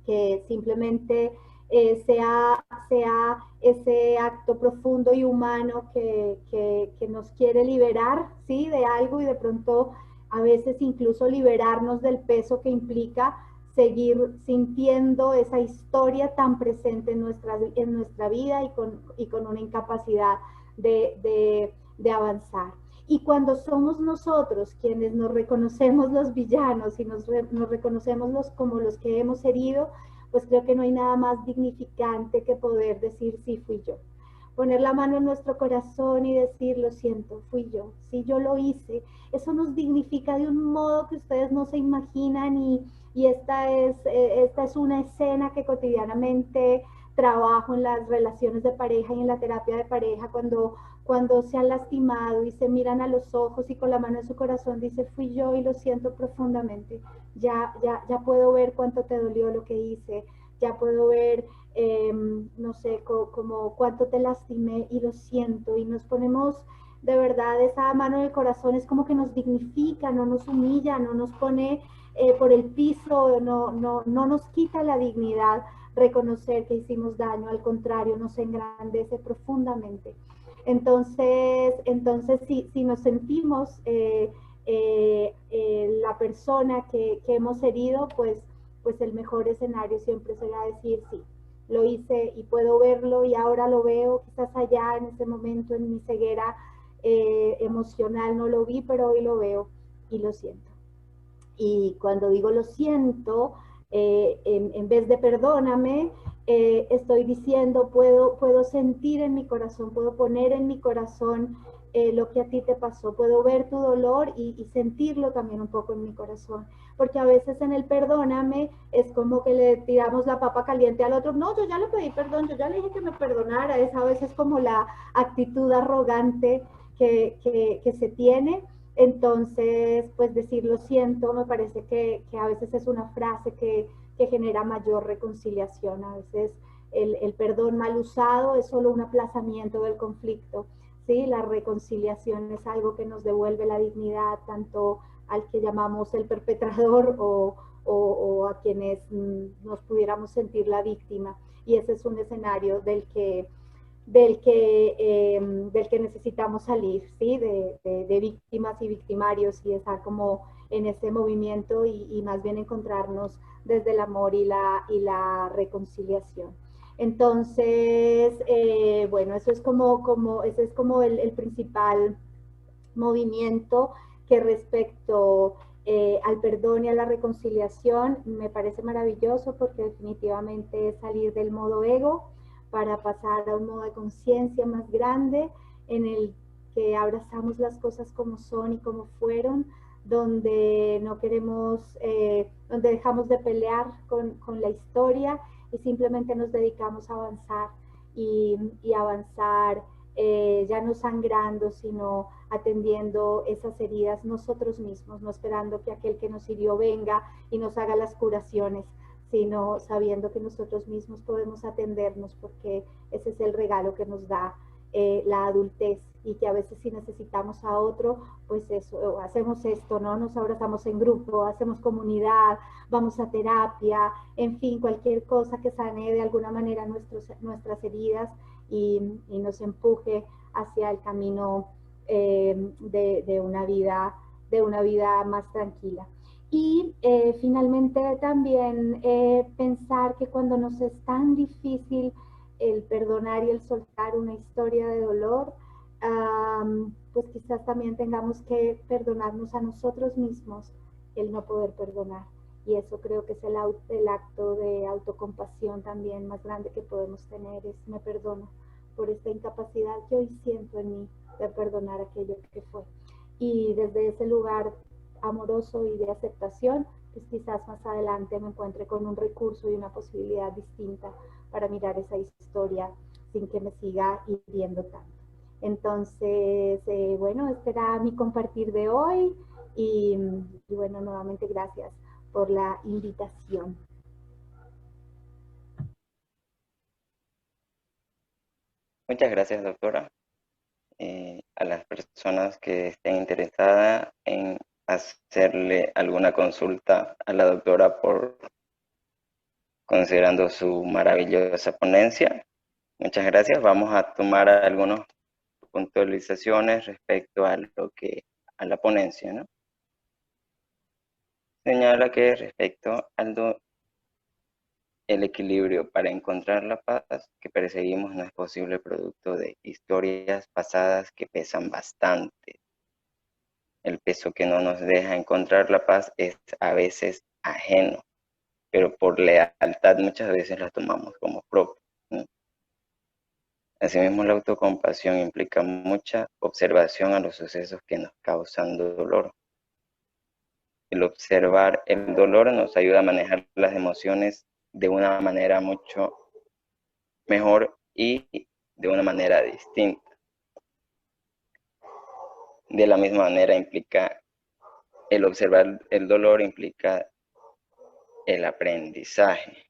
que simplemente sea ese acto profundo y humano que nos quiere liberar, ¿sí? De algo, y de pronto a veces incluso liberarnos del peso que implica seguir sintiendo esa historia tan presente en nuestra vida, y con una incapacidad de avanzar. Y cuando somos nosotros quienes nos reconocemos los villanos y nos reconocemos como los que hemos herido, pues creo que no hay nada más dignificante que poder decir, sí, fui yo. Poner la mano en nuestro corazón y decir, lo siento, fui yo, sí, yo lo hice. Eso nos dignifica de un modo que ustedes no se imaginan, y esta es una escena que cotidianamente trabajo en las relaciones de pareja y en la terapia de pareja, cuando se han lastimado y se miran a los ojos y con la mano en su corazón dice, fui yo y lo siento profundamente. Ya puedo ver cuánto te dolió lo que hice, ya puedo ver, no sé, como cuánto te lastimé y lo siento. Y nos ponemos de verdad esa mano en el corazón, es como que nos dignifica, no nos humilla, no nos pone por el piso, no nos quita la dignidad reconocer que hicimos daño, al contrario, nos engrandece profundamente. Entonces si nos sentimos la persona que hemos herido, pues el mejor escenario siempre será decir, sí, lo hice y puedo verlo y ahora lo veo, quizás allá en ese momento en mi ceguera emocional no lo vi, pero hoy lo veo y lo siento. Y cuando digo lo siento, en vez de perdóname, estoy diciendo, puedo sentir en mi corazón, puedo poner en mi corazón lo que a ti te pasó, puedo ver tu dolor y sentirlo también un poco en mi corazón, porque a veces en el perdóname es como que le tiramos la papa caliente al otro, no, yo ya le pedí perdón, yo ya le dije que me perdonara, es a veces como la actitud arrogante que se tiene. Entonces, pues decir lo siento me parece que a veces es una frase que genera mayor reconciliación. A veces el perdón mal usado es solo un aplazamiento del conflicto, ¿sí? La reconciliación es algo que nos devuelve la dignidad tanto al que llamamos el perpetrador o a quienes nos pudiéramos sentir la víctima. Y ese es un escenario del que necesitamos salir, ¿sí? De víctimas y victimarios, y estar como en ese movimiento y más bien encontrarnos desde el amor y la reconciliación. Entonces, bueno, ese es como el principal movimiento que respecto al perdón y a la reconciliación, me parece maravilloso porque definitivamente es salir del modo ego para pasar a un modo de conciencia más grande en el que abrazamos las cosas como son y como fueron, donde no queremos, donde dejamos de pelear con la historia y simplemente nos dedicamos a avanzar y avanzar ya no sangrando, sino atendiendo esas heridas nosotros mismos, no esperando que aquel que nos hirió venga y nos haga las curaciones, sino sabiendo que nosotros mismos podemos atendernos, porque ese es el regalo que nos da la adultez, y que a veces si necesitamos a otro, pues eso, hacemos esto, ¿no? Nos abrazamos en grupo, hacemos comunidad, vamos a terapia, en fin, cualquier cosa que sane de alguna manera nuestras heridas y nos empuje hacia el camino de una vida más tranquila. Y finalmente también pensar que cuando nos es tan difícil el perdonar y el soltar una historia de dolor, pues quizás también tengamos que perdonarnos a nosotros mismos el no poder perdonar. Y eso creo que es el acto de autocompasión también más grande que podemos tener, es me perdono por esta incapacidad que hoy siento en mí de perdonar aquello que fue. Y desde ese lugar amoroso y de aceptación, pues quizás más adelante me encuentre con un recurso y una posibilidad distinta para mirar esa historia sin que me siga hiriendo tanto. Entonces, bueno, este era mi compartir de hoy y bueno, nuevamente gracias por la invitación.
Muchas gracias, doctora. A las personas que estén interesadas en hacerle alguna consulta a la doctora por considerando su maravillosa ponencia. Muchas gracias. Vamos a tomar algunas puntualizaciones respecto a la ponencia, ¿no? Señala que respecto al el equilibrio para encontrar la paz que perseguimos no es posible producto de historias pasadas que pesan bastante. El peso que no nos deja encontrar la paz es a veces ajeno, pero por lealtad muchas veces la tomamos como propia, ¿no? Asimismo, la autocompasión implica mucha observación a los sucesos que nos causan dolor. El observar el dolor nos ayuda a manejar las emociones de una manera mucho mejor y de una manera distinta. De la misma manera el observar el dolor implica el aprendizaje.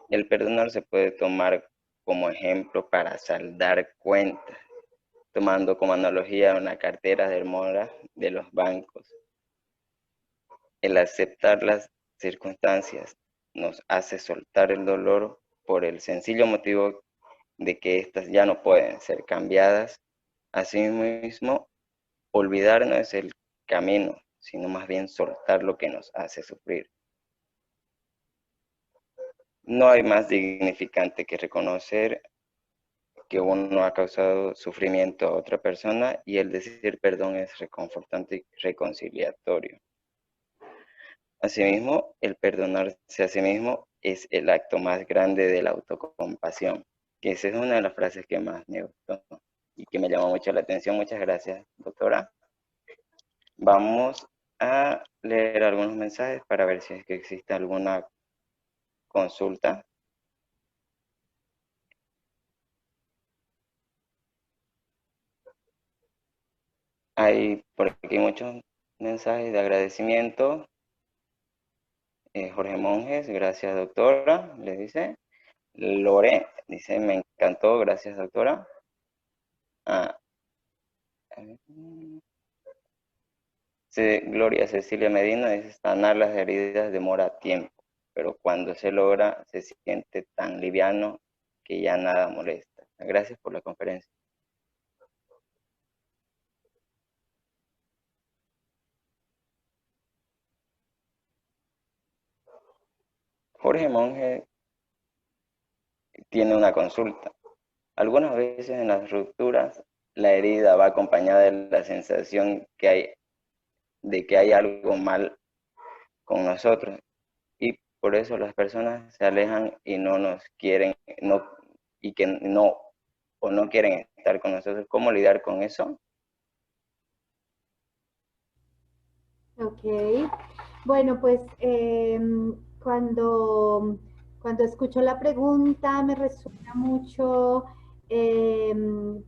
El perdonar se puede tomar como ejemplo para saldar cuentas, tomando como analogía una cartera de mora de los bancos. El aceptar las circunstancias nos hace soltar el dolor por el sencillo motivo de que éstas ya no pueden ser cambiadas. Asimismo, olvidar no es el camino, sino más bien soltar lo que nos hace sufrir. No hay más dignificante que reconocer que uno ha causado sufrimiento a otra persona, y el decir perdón es reconfortante y reconciliatorio. Asimismo, el perdonarse a sí mismo es el acto más grande de la autocompasión, que esa es una de las frases que más me gustó y que me llamó mucho la atención. Muchas gracias, doctora. Vamos a leer algunos mensajes para ver si es que existe alguna consulta. Hay por aquí muchos mensajes de agradecimiento. Jorge Monjes, gracias doctora, le dice. Lore, dice, me encantó, gracias doctora. Gloria Cecilia Medina dice, sanar las heridas demora tiempo, pero cuando se logra se siente tan liviano que ya nada molesta. Gracias por la conferencia. Jorge Monge tiene una consulta. Algunas veces en las rupturas la herida va acompañada de la sensación que hay de que hay algo mal con nosotros. Y por eso las personas se alejan y no nos quieren, y que no, o no quieren estar con nosotros. ¿Cómo lidiar con eso?
Ok, bueno, pues cuando escucho la pregunta me resuena mucho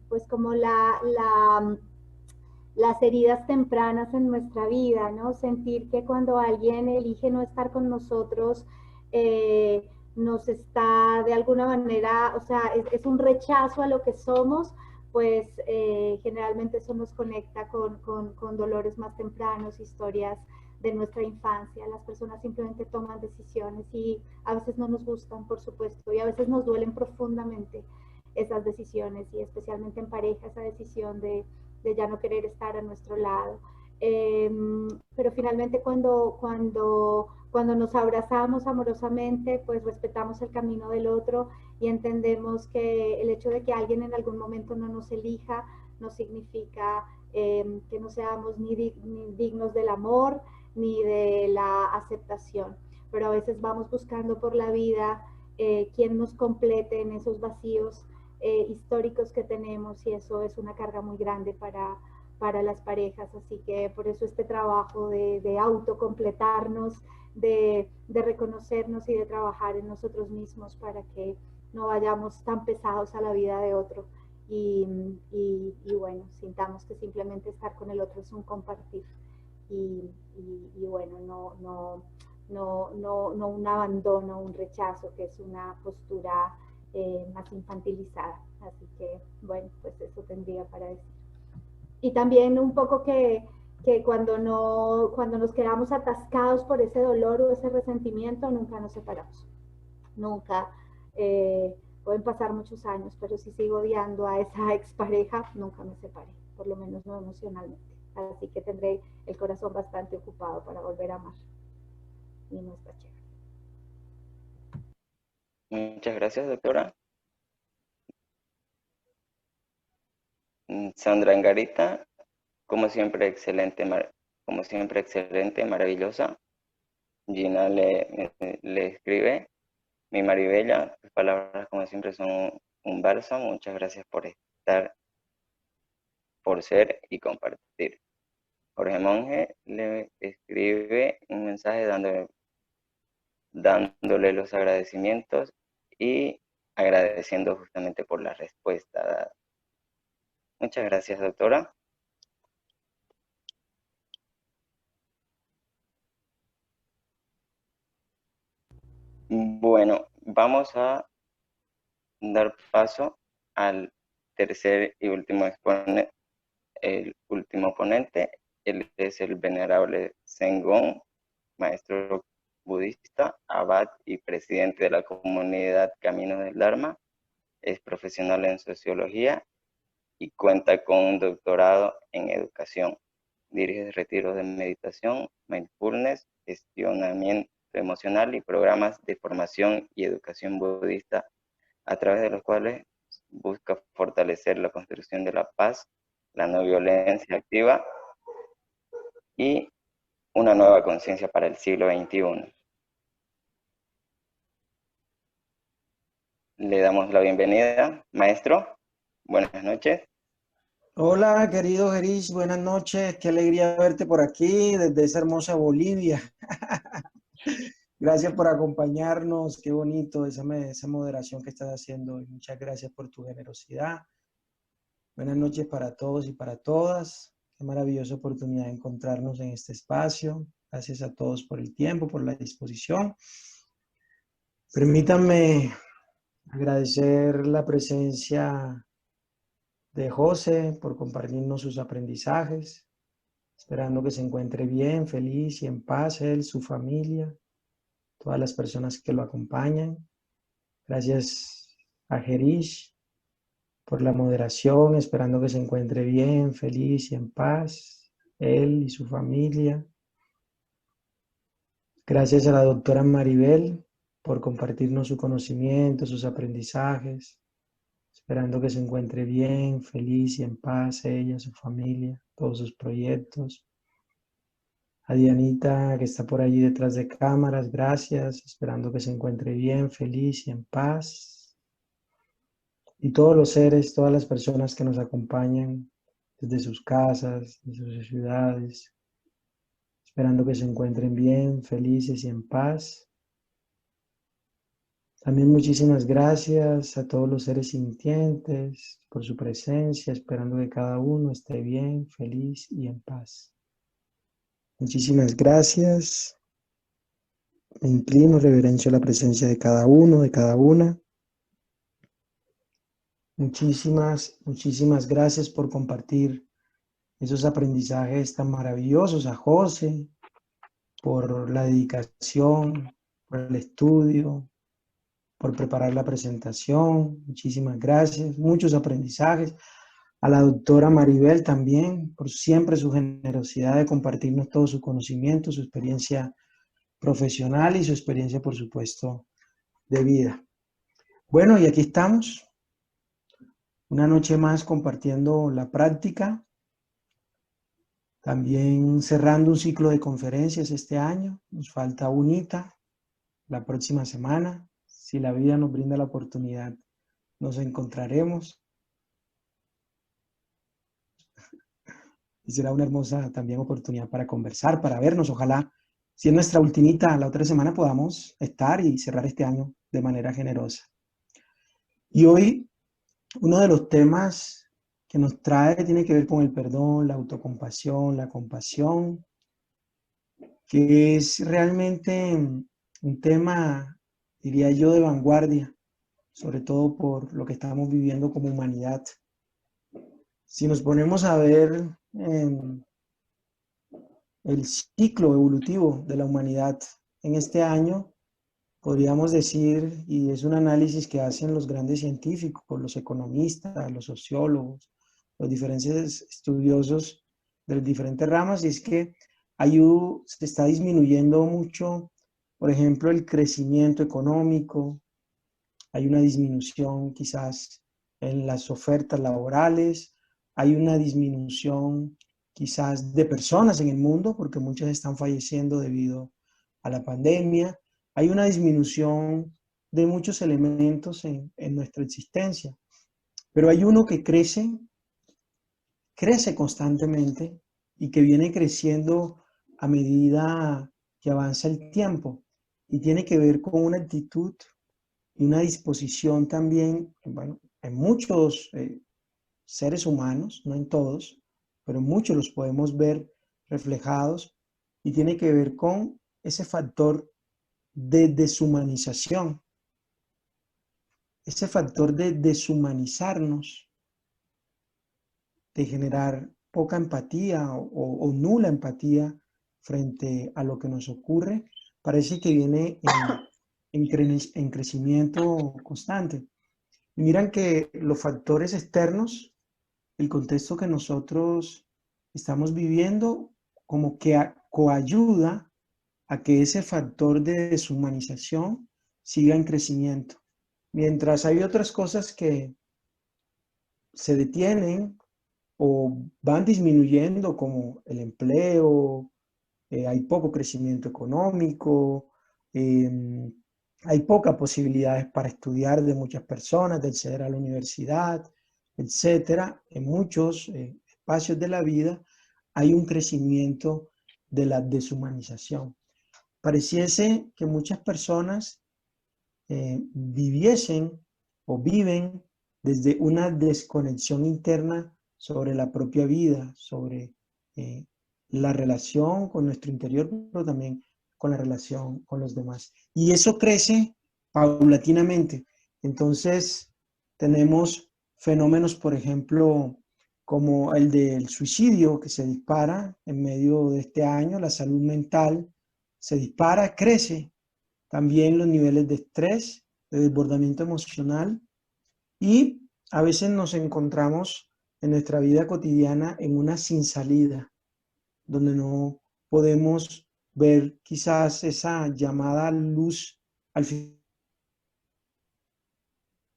pues como las heridas tempranas en nuestra vida, ¿no? Sentir que cuando alguien elige no estar con nosotros, nos está de alguna manera, o sea, es un rechazo a lo que somos, pues generalmente eso nos conecta con dolores más tempranos, historias de nuestra infancia. Las personas simplemente toman decisiones y a veces no nos gustan, por supuesto, y a veces nos duelen profundamente esas decisiones, y especialmente en pareja, esa decisión de ya no querer estar a nuestro lado. Pero finalmente cuando nos abrazamos amorosamente, pues respetamos el camino del otro y entendemos que el hecho de que alguien en algún momento no nos elija no significa que no seamos ni dignos del amor ni de la aceptación. Pero a veces vamos buscando por la vida quien nos complete en esos vacíos históricos que tenemos, y eso es una carga muy grande para las parejas. Así que por eso este trabajo de autocompletarnos, de reconocernos y de trabajar en nosotros mismos para que no vayamos tan pesados a la vida de otro y bueno, sintamos que simplemente estar con el otro es un compartir y bueno, no un abandono, un rechazo, que es una postura más infantilizada. Así que, bueno, pues eso tendría para decir. Y también un poco que cuando nos quedamos atascados por ese dolor o ese resentimiento, nunca nos separamos. Nunca. Pueden pasar muchos años, pero si sigo odiando a esa expareja, nunca me separé, por lo menos no emocionalmente. Así que tendré el corazón bastante ocupado para volver a amar. Y no está chévere.
Muchas gracias, doctora. Sandra Angarita, como siempre excelente, maravillosa. Gina le escribe: mi Maribella, tus palabras como siempre son un bálsamo. Muchas gracias por estar, por ser y compartir. Jorge Monge le escribe un mensaje dándole los agradecimientos y agradeciendo justamente por la respuesta dada. Muchas gracias, doctora. Bueno, vamos a dar paso al tercer y último exponente, el último ponente. Él es el venerable Zengón, maestro budista, abad y presidente de la comunidad Caminos del Dharma. Es profesional en sociología y cuenta con un doctorado en educación. Dirige retiros de meditación, mindfulness, gestionamiento emocional y programas de formación y educación budista, a través de los cuales busca fortalecer la construcción de la paz, la no violencia activa y una nueva conciencia para el siglo XXI. Le damos la bienvenida, maestro. Buenas noches.
Hola, querido Gerish, buenas noches. Qué alegría verte por aquí desde esa hermosa Bolivia. Gracias por acompañarnos. Qué bonito esa moderación que estás haciendo. Y muchas gracias por tu generosidad. Buenas noches para todos y para todas. Qué maravillosa oportunidad de encontrarnos en este espacio. Gracias a todos por el tiempo, por la disposición. Permítanme agradecer la presencia de José por compartirnos sus aprendizajes, esperando que se encuentre bien, feliz y en paz él, su familia, todas las personas que lo acompañan. Gracias a Gerish por la moderación, esperando que se encuentre bien, feliz y en paz él y su familia. Gracias a la doctora Maribel por compartirnos su conocimiento, sus aprendizajes, esperando que se encuentre bien, feliz y en paz ella, su familia, todos sus proyectos. A Dianita, que está por allí detrás de cámaras, gracias, esperando que se encuentre bien, feliz y en paz. Y todos los seres, todas las personas que nos acompañan desde sus casas, desde sus ciudades, esperando que se encuentren bien, felices y en paz. También muchísimas gracias a todos los seres sintientes por su presencia, esperando que cada uno esté bien, feliz y en paz. Muchísimas gracias. Me inclino, reverencio la presencia de cada uno, de cada una. Muchísimas gracias por compartir esos aprendizajes tan maravillosos a José, por la dedicación, por el estudio, por preparar la presentación. Muchísimas gracias. Muchos aprendizajes. A la doctora Maribel también, por siempre su generosidad de compartirnos todo su conocimiento, su experiencia profesional y su experiencia, por supuesto, de vida. Bueno, y aquí estamos, una noche más compartiendo la práctica, también cerrando un ciclo de conferencias este año. Nos falta unita la próxima semana. Si la vida nos brinda la oportunidad, nos encontraremos. Y será una hermosa también oportunidad para conversar, para vernos. Ojalá, si es nuestra ultimita, la otra semana podamos estar y cerrar este año de manera generosa. Y hoy, uno de los temas que nos trae tiene que ver con el perdón, la autocompasión, la compasión, que es realmente un tema, diría yo, de vanguardia, sobre todo por lo que estamos viviendo como humanidad. Si nos ponemos a ver el ciclo evolutivo de la humanidad en este año, podríamos decir, y es un análisis que hacen los grandes científicos, los economistas, los sociólogos, los diferentes estudiosos de las diferentes ramas, y es que se está disminuyendo mucho, por ejemplo, el crecimiento económico, hay una disminución quizás en las ofertas laborales, hay una disminución quizás de personas en el mundo, porque muchos están falleciendo debido a la pandemia, hay una disminución de muchos elementos en nuestra existencia, pero hay uno que crece constantemente y que viene creciendo a medida que avanza el tiempo y tiene que ver con una actitud y una disposición también, bueno, en muchos seres humanos, no en todos, pero en muchos los podemos ver reflejados y tiene que ver con ese factor de deshumanización, ese factor de deshumanizarnos, de generar poca empatía o nula empatía frente a lo que nos ocurre, parece que viene en crecimiento constante. Y miran que los factores externos, el contexto que nosotros estamos viviendo, como que coayuda a que ese factor de deshumanización siga en crecimiento. Mientras hay otras cosas que se detienen o van disminuyendo, como el empleo, hay poco crecimiento económico, hay pocas posibilidades para estudiar de muchas personas, de acceder a la universidad, etcétera. En muchos espacios de la vida hay un crecimiento de la deshumanización. Pareciese que muchas personas viviesen o viven desde una desconexión interna sobre la propia vida, sobre la relación con nuestro interior, pero también con la relación con los demás. Y eso crece paulatinamente. Entonces, tenemos fenómenos, por ejemplo, como el del suicidio, que se dispara en medio de este año, la salud mental se dispara, crece. También los niveles de estrés, de desbordamiento emocional, y a veces nos encontramos en nuestra vida cotidiana en una sin salida, donde no podemos ver quizás esa llamada luz al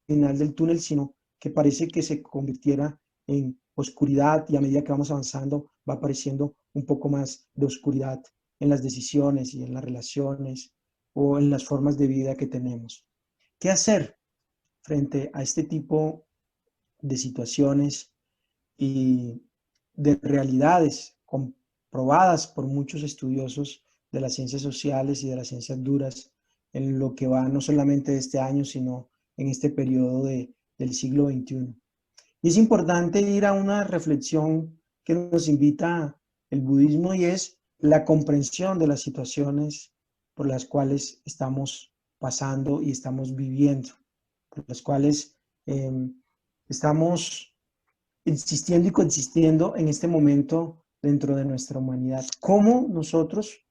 final del túnel, sino que parece que se convirtiera en oscuridad, y a medida que vamos avanzando va apareciendo un poco más de oscuridad. en las decisiones y en las relaciones o en las formas de vida que tenemos. ¿Qué hacer frente a este tipo de situaciones y de realidades comprobadas por muchos estudiosos de las ciencias sociales y de las ciencias duras en lo que va no solamente de este año, sino en este periodo del siglo XXI? Y es importante ir a una reflexión que nos invita el budismo, y es la comprensión de las situaciones por las cuales estamos pasando y estamos viviendo, por las cuales estamos existiendo y coexistiendo en este momento dentro de nuestra humanidad. ¿Cómo nosotros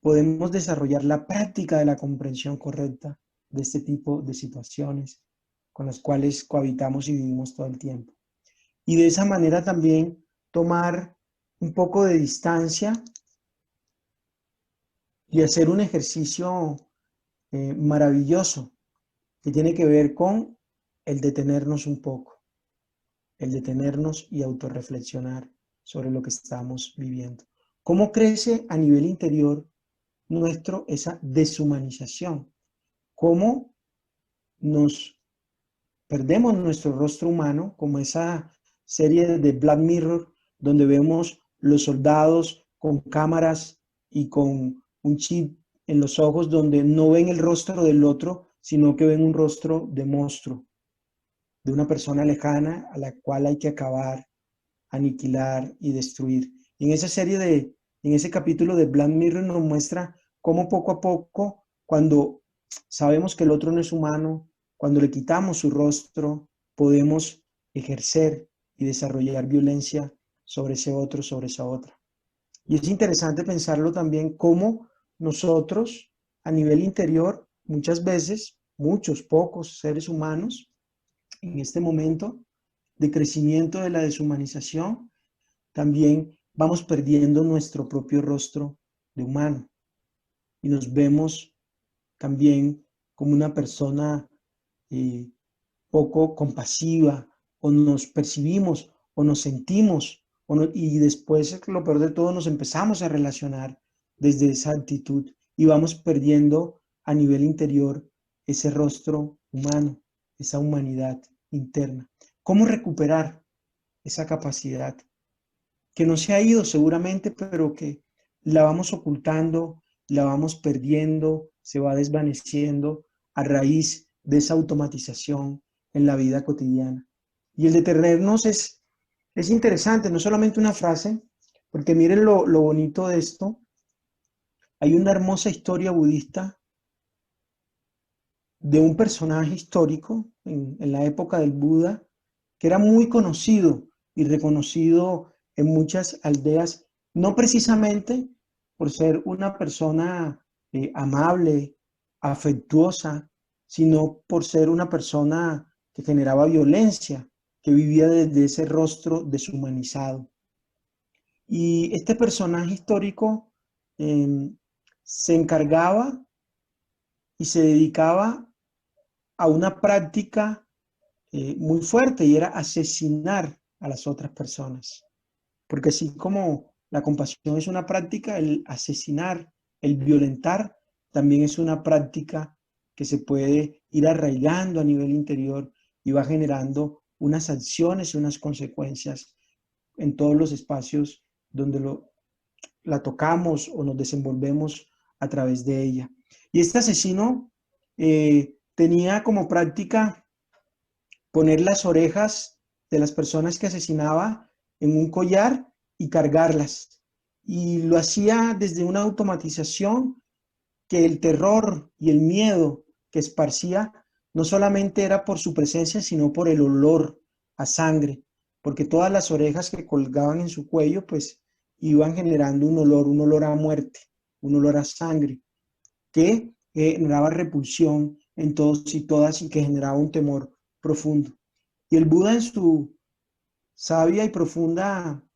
podemos desarrollar la práctica de la comprensión correcta de este tipo de situaciones con las cuales cohabitamos y vivimos todo el tiempo? Y de esa manera también tomar un poco de distancia y hacer un ejercicio maravilloso que tiene que ver con el detenernos un poco, el detenernos y autorreflexionar sobre lo que estamos viviendo. ¿Cómo crece a nivel interior nuestro esa deshumanización? ¿Cómo nos perdemos nuestro rostro humano, como esa serie de Black Mirror, donde vemos los soldados con cámaras y con un chip en los ojos, donde no ven el rostro del otro, sino que ven un rostro de monstruo, de una persona lejana a la cual hay que acabar, aniquilar y destruir? En esa serie en ese capítulo de Black Mirror nos muestra cómo poco a poco, cuando sabemos que el otro no es humano, cuando le quitamos su rostro, podemos ejercer y desarrollar violencia sobre ese otro, sobre esa otra. Y es interesante pensarlo también cómo nosotros, a nivel interior, muchas veces, muchos, pocos seres humanos, en este momento de crecimiento de la deshumanización, también vamos perdiendo nuestro propio rostro de humano y nos vemos también como una persona poco compasiva, o nos percibimos o nos sentimos y después, lo peor de todo, nos empezamos a relacionar desde esa actitud y vamos perdiendo a nivel interior ese rostro humano, esa humanidad interna. ¿Cómo recuperar esa capacidad que no se ha ido seguramente, pero que la vamos ocultando, la vamos perdiendo, se va desvaneciendo a raíz de esa automatización en la vida cotidiana? Y el detenernos es interesante, no solamente una frase, porque miren lo bonito de esto. Hay una hermosa historia budista de un personaje histórico en la época del Buda, que era muy conocido y reconocido en muchas aldeas, no precisamente por ser una persona amable, afectuosa, sino por ser una persona que generaba violencia, que vivía desde ese rostro deshumanizado. Y este personaje histórico se encargaba y se dedicaba a una práctica muy fuerte, y era asesinar a las otras personas. Porque así como la compasión es una práctica, el asesinar, el violentar, también es una práctica que se puede ir arraigando a nivel interior y va generando unas acciones y unas consecuencias en todos los espacios donde la tocamos o nos desenvolvemos a través de ella. Y este asesino tenía como práctica poner las orejas de las personas que asesinaba en un collar y cargarlas. Y lo hacía desde una automatización que el terror y el miedo que esparcía no solamente era por su presencia, sino por el olor a sangre, porque todas las orejas que colgaban en su cuello pues iban generando un olor a muerte, un olor a sangre, que generaba repulsión en todos y todas y que generaba un temor profundo. Y el Buda, en su sabia y profunda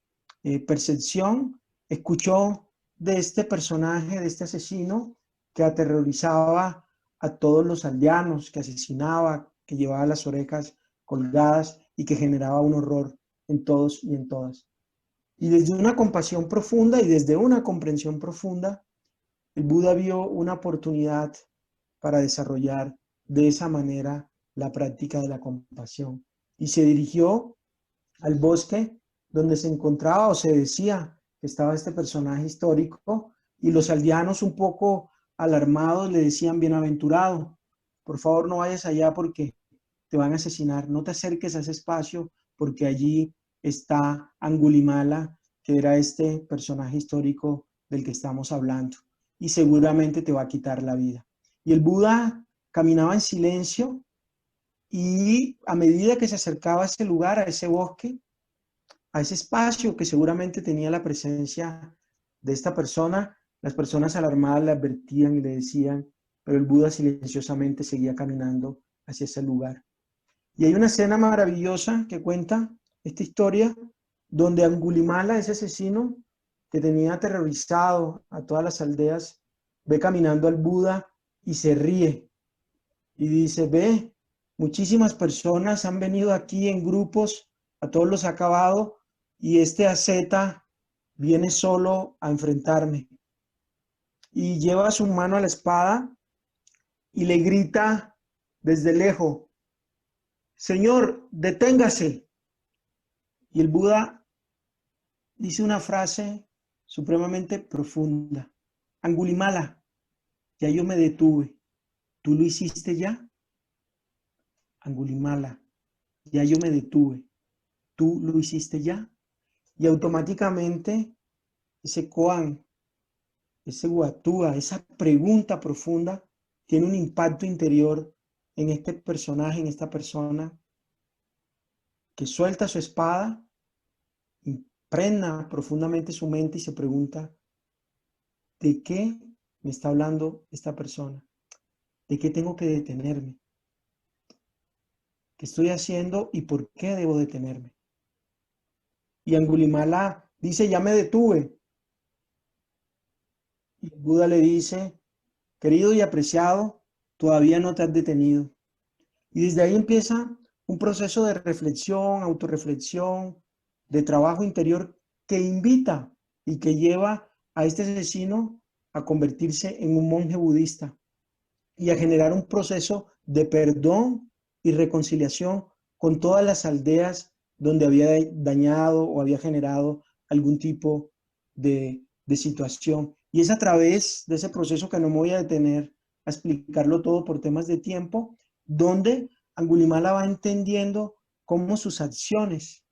percepción, escuchó de este personaje, de este asesino que aterrorizaba a todos los aldeanos, que asesinaba, que llevaba las orejas colgadas y que generaba un horror en todos y en todas. Y desde una compasión profunda y desde una comprensión profunda, el Buda vio una oportunidad para desarrollar de esa manera la práctica de la compasión y se dirigió al bosque donde se encontraba o se decía que estaba este personaje histórico, y los aldeanos, un poco alarmados, le decían: bienaventurado, por favor no vayas allá porque te van a asesinar, no te acerques a ese espacio porque allí está Angulimala, que era este personaje histórico del que estamos hablando, y seguramente te va a quitar la vida. Y el Buda caminaba en silencio, y a medida que se acercaba a ese lugar, a ese bosque, a ese espacio que seguramente tenía la presencia de esta persona, las personas alarmadas le advertían y le decían, pero el Buda silenciosamente seguía caminando hacia ese lugar. Y hay una escena maravillosa que cuenta esta historia, donde Angulimala, ese asesino que tenía aterrorizado a todas las aldeas, ve caminando al Buda y se ríe y dice: ve, muchísimas personas han venido aquí en grupos, a todos los ha acabado, y este asceta viene solo a enfrentarme. Y lleva su mano a la espada y le grita desde lejos: Señor, deténgase. Y el Buda dice una frase supremamente profunda: Angulimala, ya yo me detuve, ¿tú lo hiciste ya? Angulimala, ya yo me detuve, ¿tú lo hiciste ya? Y automáticamente ese koan, ese huatúa, esa pregunta profunda tiene un impacto interior en este personaje, en esta persona, que suelta su espada, impregna profundamente su mente y se pregunta: ¿de qué me está hablando esta persona? ¿De qué tengo que detenerme? ¿Qué estoy haciendo y por qué debo detenerme? Y Angulimala dice: ya me detuve. Y Buda le dice: querido y apreciado, todavía no te has detenido. Y desde ahí empieza un proceso de reflexión, autorreflexión, de trabajo interior, que invita y que lleva a este asesino a convertirse en un monje budista y a generar un proceso de perdón y reconciliación con todas las aldeas donde había dañado o había generado algún tipo de situación. Y es a través de ese proceso, que no me voy a detener a explicarlo todo por temas de tiempo, donde Angulimala va entendiendo cómo sus acciones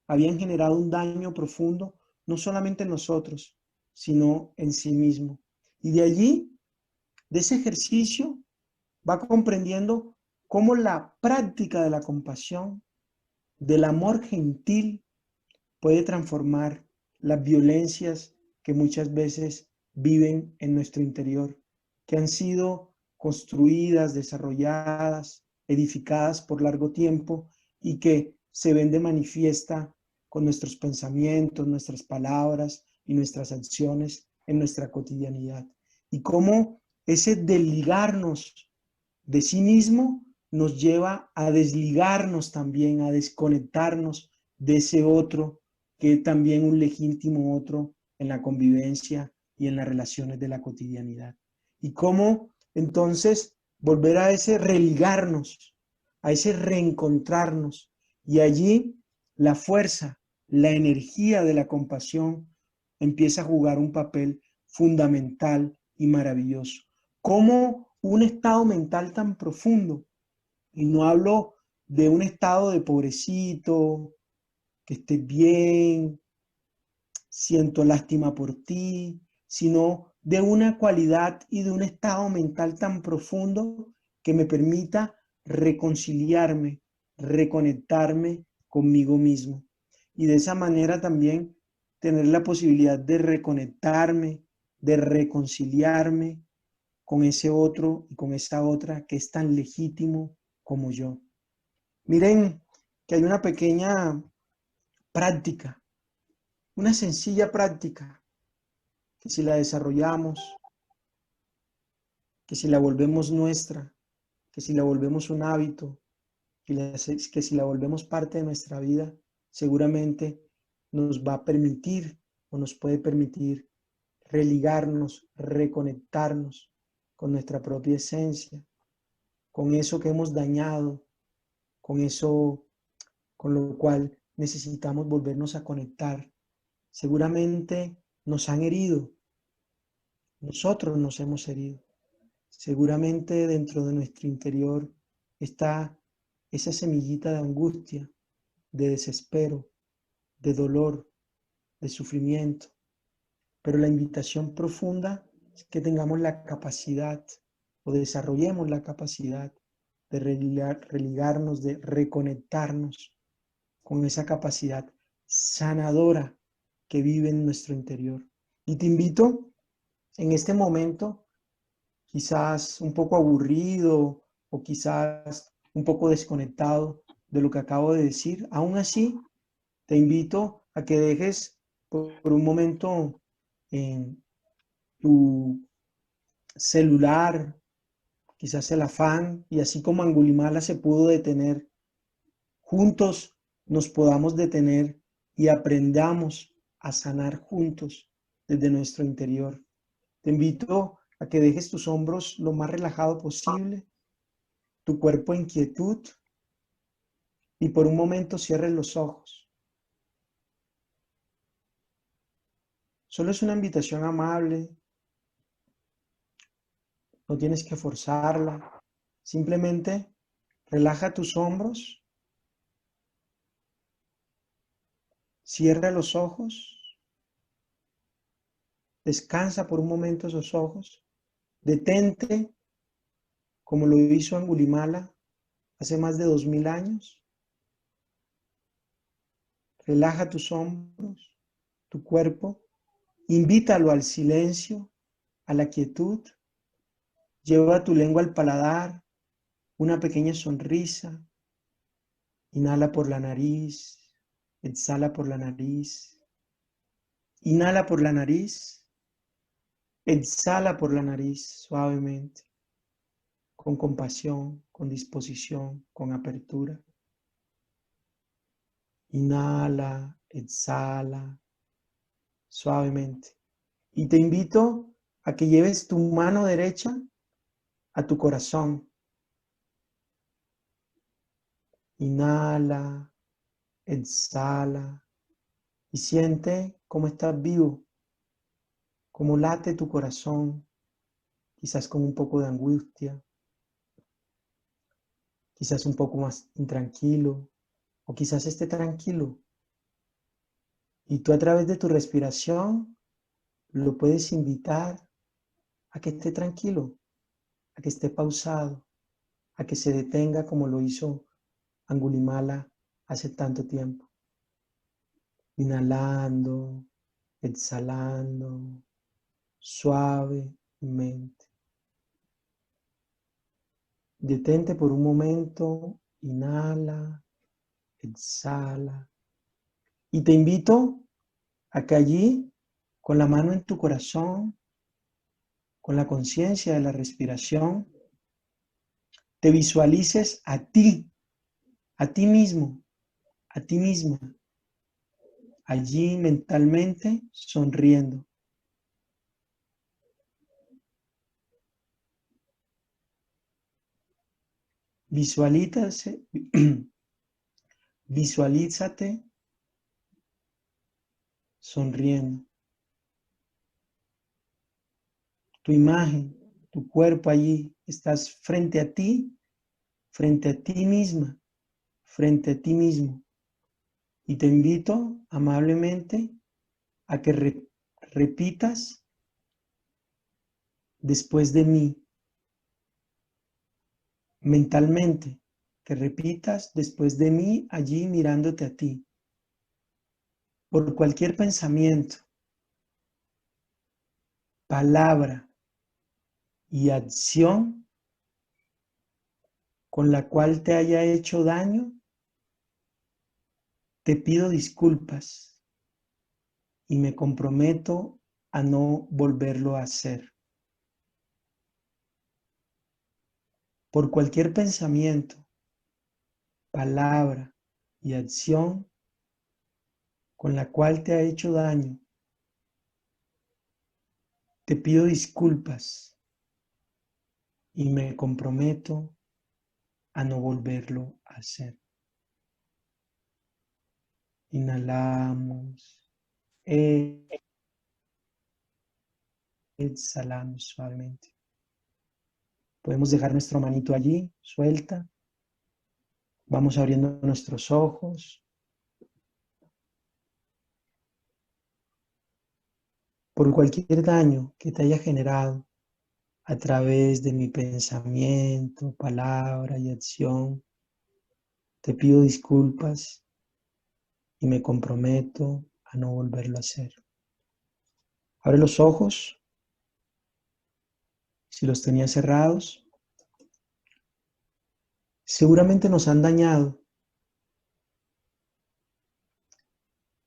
habían generado un daño profundo, no solamente en nosotros, sino en sí mismo. Y de allí, de ese ejercicio, va comprendiendo cómo la práctica de la compasión, del amor gentil, puede transformar las violencias que muchas veces viven en nuestro interior, que han sido construidas, desarrolladas, edificadas por largo tiempo y que se ven de manifiesta con nuestros pensamientos, nuestras palabras y nuestras acciones en nuestra cotidianidad. Y cómo ese desligarnos de sí mismo nos lleva a desligarnos también, a desconectarnos de ese otro, que es también un legítimo otro en la convivencia y en las relaciones de la cotidianidad. Y cómo entonces volver a ese religarnos, a ese reencontrarnos, y allí la fuerza, la energía de la compasión empieza a jugar un papel fundamental y maravilloso. Cómo un estado mental tan profundo, y no hablo de un estado de pobrecito, que estés bien, siento lástima por ti, sino de una cualidad y de un estado mental tan profundo que me permita reconciliarme, reconectarme conmigo mismo. Y de esa manera también tener la posibilidad de reconectarme, de reconciliarme con ese otro y con esa otra que es tan legítimo como yo. Miren que hay una pequeña práctica, una sencilla práctica, que si la desarrollamos, que si la volvemos nuestra, que si la volvemos un hábito, que si la volvemos parte de nuestra vida, seguramente nos va a permitir o nos puede permitir religarnos, reconectarnos con nuestra propia esencia, con eso que hemos dañado, con eso con lo cual necesitamos volvernos a conectar. Seguramente nos han herido, nosotros nos hemos herido. Seguramente dentro de nuestro interior está esa semillita de angustia, de desespero, de dolor, de sufrimiento. Pero la invitación profunda es que tengamos la capacidad o desarrollemos la capacidad de religarnos, de reconectarnos con esa capacidad sanadora que vive en nuestro interior. Y te invito en este momento, quizás un poco aburrido o quizás un poco desconectado de lo que acabo de decir, aún así te invito a que dejes por un momento en tu celular, quizás el afán, y así como Angulimala se pudo detener, juntos nos podamos detener y aprendamos a sanar juntos desde nuestro interior. Te invito a que dejes tus hombros lo más relajado posible, tu cuerpo en quietud, y por un momento cierres los ojos. Solo es una invitación amable, no tienes que forzarla, simplemente relaja tus hombros, cierra los ojos, descansa por un momento esos ojos, detente como lo hizo Angulimala hace más de 2000 años. Relaja tus hombros, tu cuerpo, invítalo al silencio, a la quietud. Lleva tu lengua al paladar, una pequeña sonrisa. Inhala por la nariz, exhala por la nariz. Inhala por la nariz, exhala por la nariz suavemente, con compasión, con disposición, con apertura. Inhala, exhala, suavemente. Y te invito a que lleves tu mano derecha a tu corazón. Inhala, exhala y siente cómo estás vivo, cómo late tu corazón, quizás con un poco de angustia, quizás un poco más intranquilo o quizás esté tranquilo. Y tú a través de tu respiración lo puedes invitar a que esté tranquilo, a que esté pausado, a que se detenga como lo hizo Angulimala hace tanto tiempo. Inhalando, exhalando, suavemente. Detente por un momento, inhala, exhala. Y te invito a que allí, con la mano en tu corazón, con la conciencia de la respiración, te visualices a ti mismo, a ti misma, allí mentalmente sonriendo. Visualízate sonriendo. Tu imagen, tu cuerpo allí, estás frente a ti misma, frente a ti mismo. Y te invito amablemente a que repitas después de mí, mentalmente, que repitas después de mí allí mirándote a ti. Por cualquier pensamiento, palabra y acción con la cual te haya hecho daño, te pido disculpas y me comprometo a no volverlo a hacer. Por cualquier pensamiento, palabra y acción con la cual te ha hecho daño, Te pido disculpas y me comprometo a no volverlo a hacer. Inhalamos, exhalamos suavemente. Podemos dejar nuestra manito allí, suelta. Vamos abriendo nuestros ojos. Por cualquier daño que te haya generado a través de mi pensamiento, palabra y acción, te pido disculpas y me comprometo a no volverlo a hacer. Abre los ojos. Si los tenías cerrados, seguramente nos han dañado.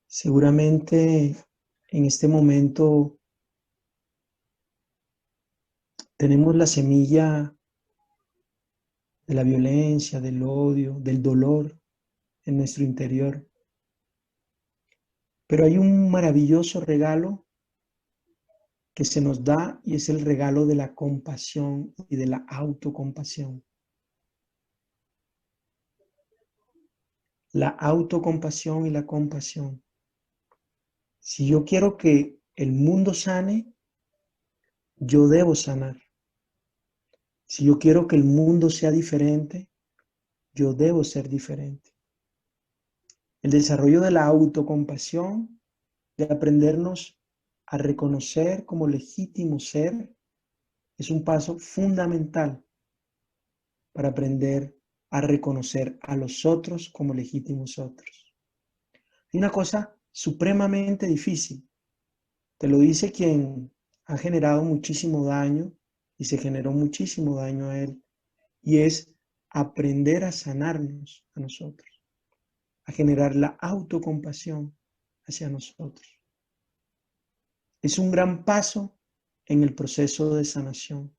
Seguramente en este momento tenemos la semilla de la violencia, del odio, del dolor en nuestro interior. Pero hay un maravilloso regalo que se nos da y es el regalo de la compasión y de la autocompasión. La autocompasión y la compasión. Si yo quiero que el mundo sane, yo debo sanar. Si yo quiero que el mundo sea diferente, yo debo ser diferente. El desarrollo de la autocompasión, de aprendernos a reconocer como legítimo ser, es un paso fundamental para aprender a reconocer a los otros como legítimos otros. Y una cosa supremamente difícil, te lo dice quien ha generado muchísimo daño y se generó muchísimo daño a él, y es aprender a sanarnos a nosotros, a generar la autocompasión hacia nosotros. Es un gran paso en el proceso de sanación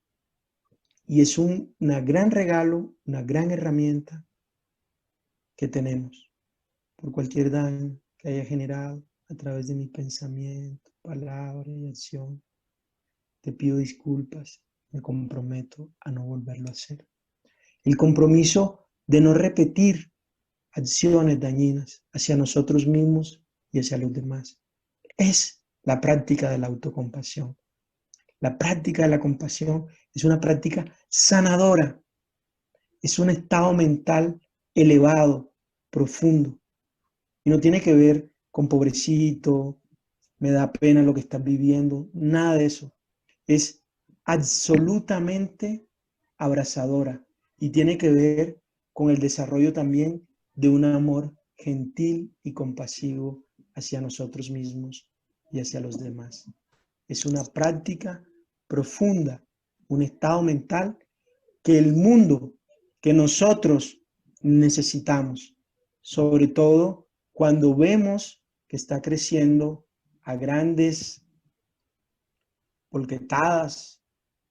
y es una gran regalo, una gran herramienta que tenemos por cualquier daño que haya generado a través de mi pensamiento, palabra y acción. Te pido disculpas, me comprometo a no volverlo a hacer. El compromiso de no repetir acciones dañinas hacia nosotros mismos y hacia los demás. Es la práctica de la autocompasión. La práctica de la compasión es una práctica sanadora. Es un estado mental elevado, profundo. Y no tiene que ver con pobrecito, me da pena lo que estás viviendo, nada de eso. Es absolutamente abrazadora y tiene que ver con el desarrollo también de un amor gentil y compasivo hacia nosotros mismos y hacia los demás. Es una práctica profunda, un estado mental que el mundo, que nosotros necesitamos, sobre todo cuando vemos que está creciendo a grandes volquetadas,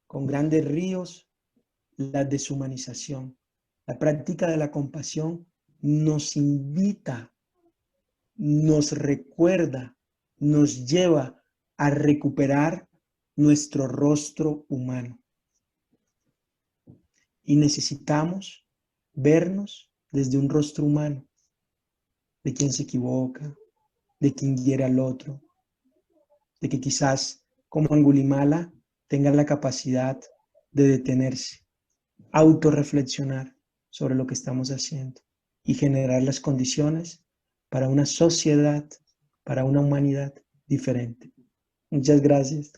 con grandes ríos, la deshumanización. La práctica de la compasión nos invita, nos recuerda, nos lleva a recuperar nuestro rostro humano. Y necesitamos vernos desde un rostro humano, de quien se equivoca, de quien hiere al otro, de que quizás como Angulimala tenga la capacidad de detenerse, autorreflexionar sobre lo que estamos haciendo y generar las condiciones para una sociedad, para una humanidad diferente. Muchas gracias.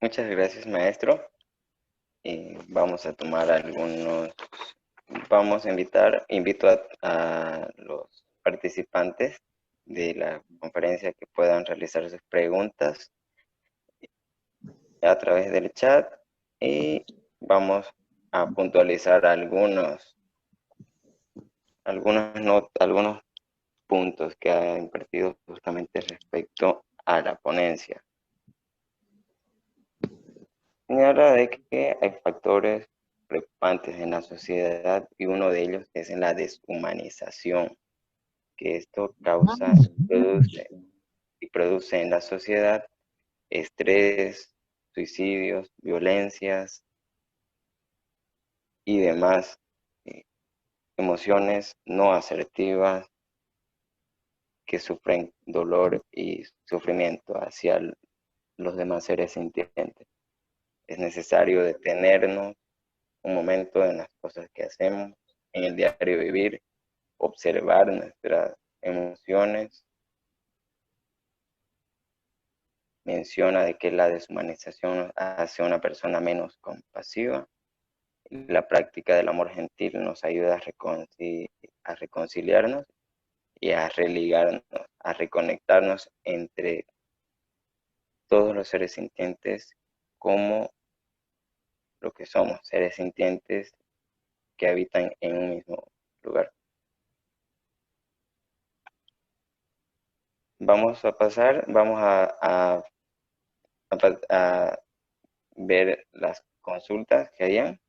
Muchas gracias, maestro. Vamos a tomar invito a los participantes de la conferencia que puedan realizar sus preguntas a través del chat y vamos a puntualizar algunos puntos que ha impartido justamente respecto a la ponencia. Señala de que hay factores preocupantes en la sociedad y uno de ellos es en la deshumanización, que esto causa y produce en la sociedad estrés, suicidios, violencias y demás emociones no asertivas que sufren dolor y sufrimiento hacia los demás seres sintientes. Es necesario detenernos un momento en las cosas que hacemos, en el diario vivir, observar nuestras emociones. Menciona de que la deshumanización hace a una persona menos compasiva. La práctica del amor gentil nos ayuda a reconciliarnos y a religarnos, a reconectarnos entre todos los seres sintientes como lo que somos, seres sintientes que habitan en un mismo lugar. Vamos a pasar, vamos a ver las consultas que hayan.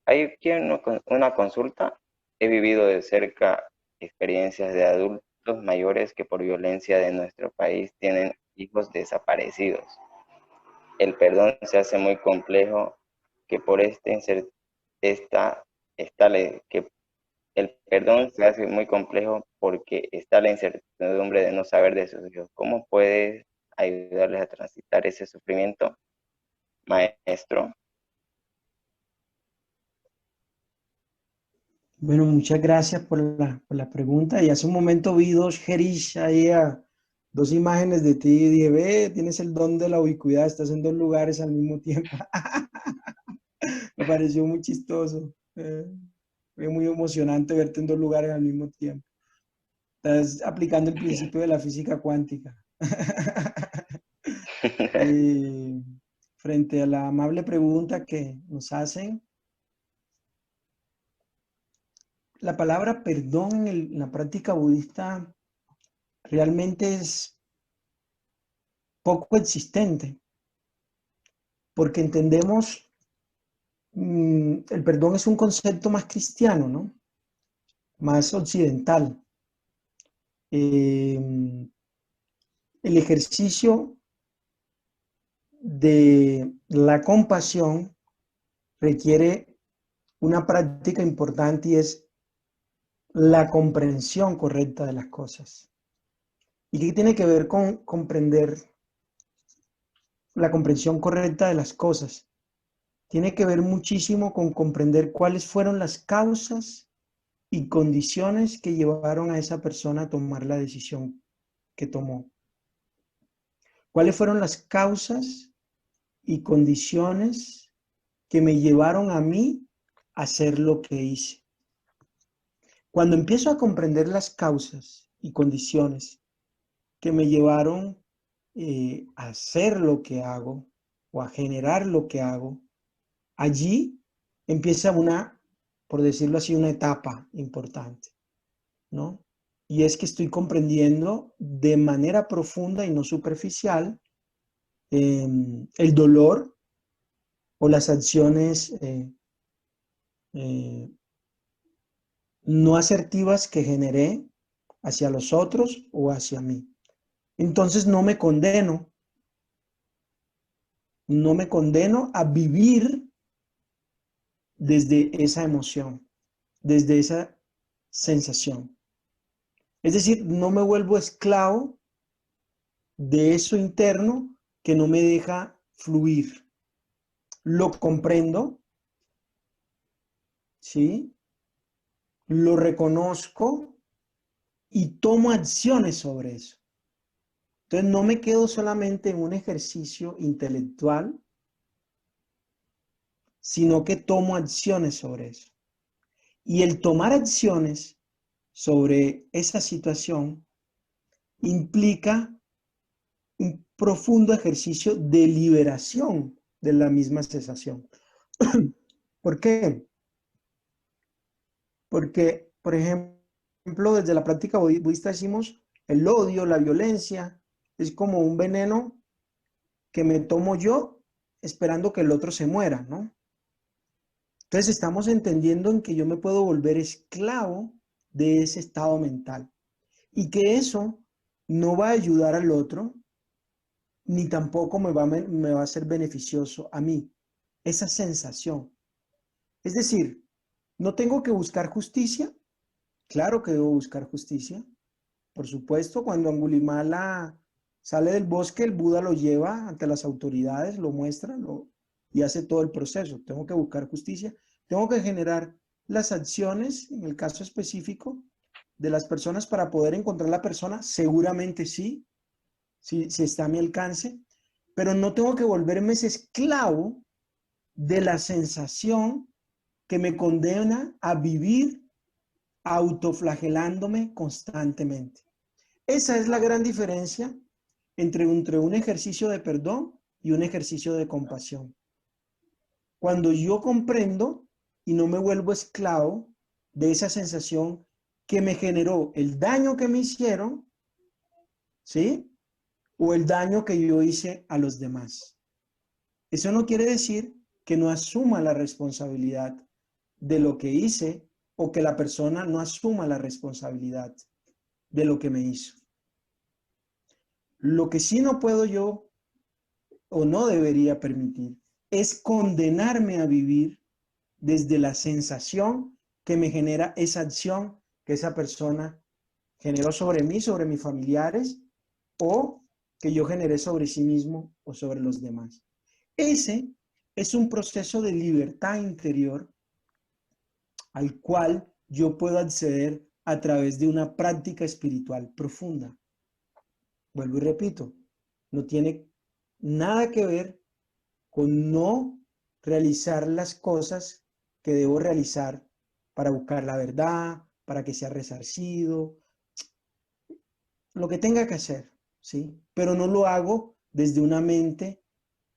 Hay aquí una consulta. He vivido de cerca experiencias de adultos mayores que por violencia de nuestro país tienen hijos desaparecidos. El perdón se hace muy complejo que por que el perdón se hace muy complejo porque está la incertidumbre de no saber de sus hijos. ¿Cómo puede ayudarles a transitar ese sufrimiento, maestro?
Bueno, muchas gracias por la pregunta. Y hace un momento vi dos Gerish ahí, dos imágenes de ti y dije, ve, tienes el don de la ubicuidad, estás en dos lugares al mismo tiempo. Me pareció muy chistoso. Fue muy emocionante verte en dos lugares al mismo tiempo. Estás aplicando el principio de la física cuántica. Frente a la amable pregunta que nos hacen, la palabra perdón en la práctica budista realmente es poco existente, porque entendemos, el perdón es un concepto más cristiano, ¿no? Más occidental. El ejercicio de la compasión requiere una práctica importante y es la comprensión correcta de las cosas. ¿Y qué tiene que ver con comprender la comprensión correcta de las cosas? Tiene que ver muchísimo con comprender cuáles fueron las causas y condiciones que llevaron a esa persona a tomar la decisión que tomó. ¿Cuáles fueron las causas y condiciones que me llevaron a mí a hacer lo que hice? Cuando empiezo a comprender las causas y condiciones que me llevaron a hacer lo que hago o a generar lo que hago, allí empieza una, por decirlo así, una etapa importante, ¿no? Y es que estoy comprendiendo de manera profunda y no superficial el dolor o las acciones no asertivas que generé hacia los otros o hacia mí. Entonces no me condeno a vivir desde esa emoción, desde esa sensación. Es decir, no me vuelvo esclavo de eso interno que no me deja fluir. Lo comprendo, ¿sí? Lo reconozco y tomo acciones sobre eso. Entonces no me quedo solamente en un ejercicio intelectual, sino que tomo acciones sobre eso. Y el tomar acciones sobre esa situación implica un profundo ejercicio de liberación de la misma sensación. ¿Por qué? Porque, por ejemplo, desde la práctica budista decimos, el odio, la violencia, es como un veneno que me tomo yo esperando que el otro se muera, ¿no? Entonces estamos entendiendo en que yo me puedo volver esclavo de ese estado mental y que eso no va a ayudar al otro ni tampoco me va a ser beneficioso a mí. Esa sensación. Es decir, ¿no tengo que buscar justicia? Claro que debo buscar justicia. Por supuesto, cuando Angulimala sale del bosque, el Buda lo lleva ante las autoridades, lo muestra y hace todo el proceso. Tengo que buscar justicia. Tengo que generar las acciones, en el caso específico, de las personas para poder encontrar la persona. Seguramente sí, si está a mi alcance, pero no tengo que volverme ese esclavo de la sensación que me condena a vivir autoflagelándome constantemente. Esa es la gran diferencia entre un ejercicio de perdón y un ejercicio de compasión. Cuando yo comprendo y no me vuelvo esclavo de esa sensación que me generó el daño que me hicieron, ¿sí? O el daño que yo hice a los demás. Eso no quiere decir que no asuma la responsabilidad de lo que hice o que la persona no asuma la responsabilidad de lo que me hizo. Lo que sí no puedo yo o no debería permitir es condenarme a vivir desde la sensación que me genera esa acción que esa persona generó sobre mí, sobre mis familiares, o que yo generé sobre sí mismo o sobre los demás. Ese es un proceso de libertad interior al cual yo puedo acceder a través de una práctica espiritual profunda. Vuelvo y repito, no tiene nada que ver con no realizar las cosas que debo realizar para buscar la verdad, para que sea resarcido, lo que tenga que hacer, ¿sí? Pero no lo hago desde una mente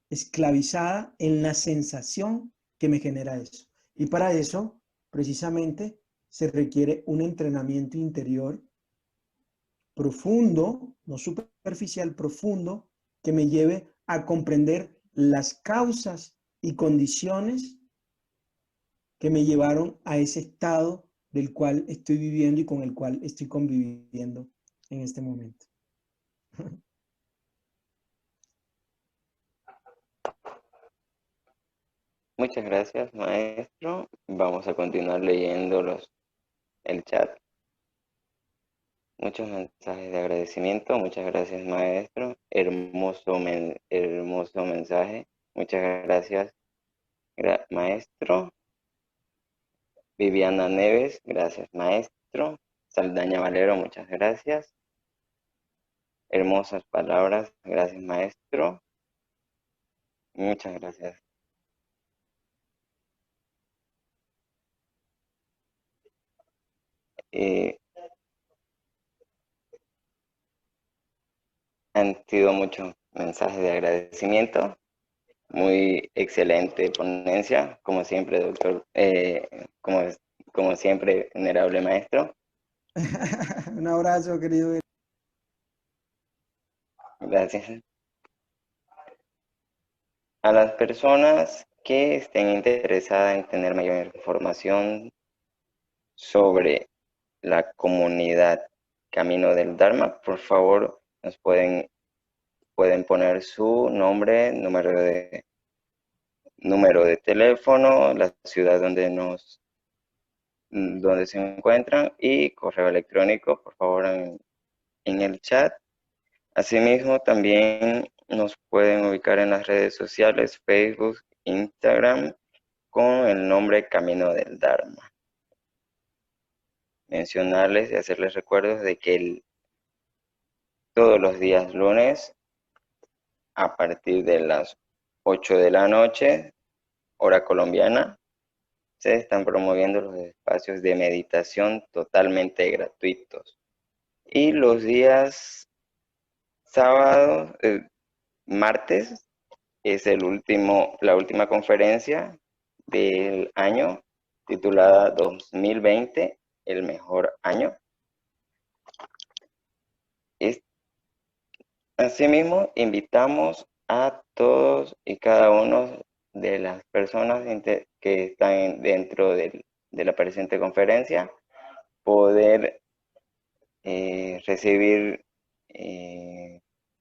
esclavizada en la sensación que me genera eso. Y para eso, precisamente, se requiere un entrenamiento interior profundo, no superficial, profundo, que me lleve a comprender las causas y condiciones que me llevaron a ese estado del cual estoy viviendo y con el cual estoy conviviendo en este momento.
Muchas gracias, maestro. Vamos a continuar leyendo el chat. Muchos mensajes de agradecimiento. Muchas gracias, maestro. Hermoso mensaje. Muchas gracias, maestro. Viviana Neves, gracias, maestro. Saldaña Valero, muchas gracias. Hermosas palabras, gracias, maestro. Muchas gracias. Han sido muchos mensajes de agradecimiento. Muy excelente ponencia, como siempre, doctor, como siempre, venerable maestro.
Un abrazo, querido.
Gracias. A las personas que estén interesadas en tener mayor información sobre la comunidad Camino del Dharma, por favor, nos pueden poner su nombre, número de teléfono, la ciudad donde se encuentran y correo electrónico, por favor, en el chat. Asimismo, también nos pueden ubicar en las redes sociales, Facebook, Instagram, con el nombre Camino del Dharma. Mencionarles y hacerles recuerdos de que todos los días lunes, a partir de las 8 de la noche, hora colombiana, se están promoviendo los espacios de meditación totalmente gratuitos. Y los días sábados, martes, es la última conferencia del año, titulada 2020, el mejor año. Asimismo, invitamos a todos y cada uno de las personas que están dentro de la presente conferencia poder recibir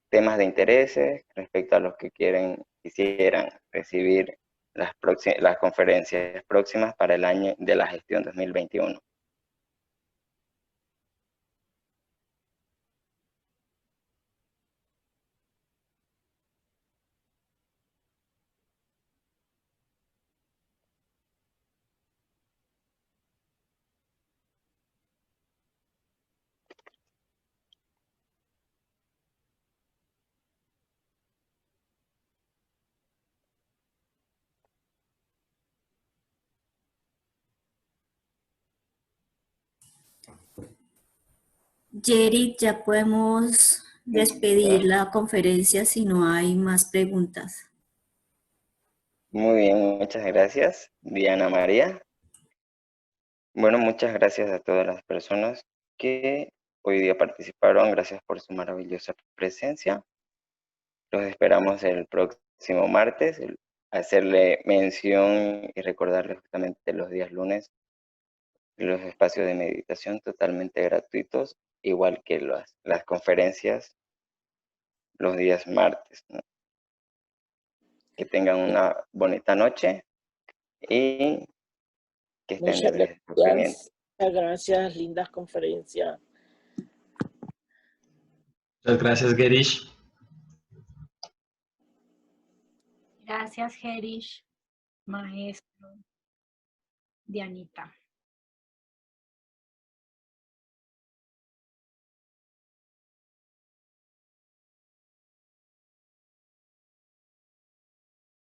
temas de interés respecto a los que quisieran recibir las conferencias próximas para el año de la gestión 2021.
Jerry, ya podemos despedir la conferencia si no hay más preguntas.
Muy bien, muchas gracias, Diana María. Bueno, muchas gracias a todas las personas que hoy día participaron. Gracias por su maravillosa presencia. Los esperamos el próximo martes. Hacerle mención y recordarles justamente los días lunes los espacios de meditación totalmente gratuitos, igual que las conferencias los días martes, ¿no? Que tengan una bonita noche y que estén
Muchas
libres de sufrimiento.
gracias. Gracias, lindas conferencias.
Muchas gracias, Gerish.
Gracias, Gerish, maestro, Dianita.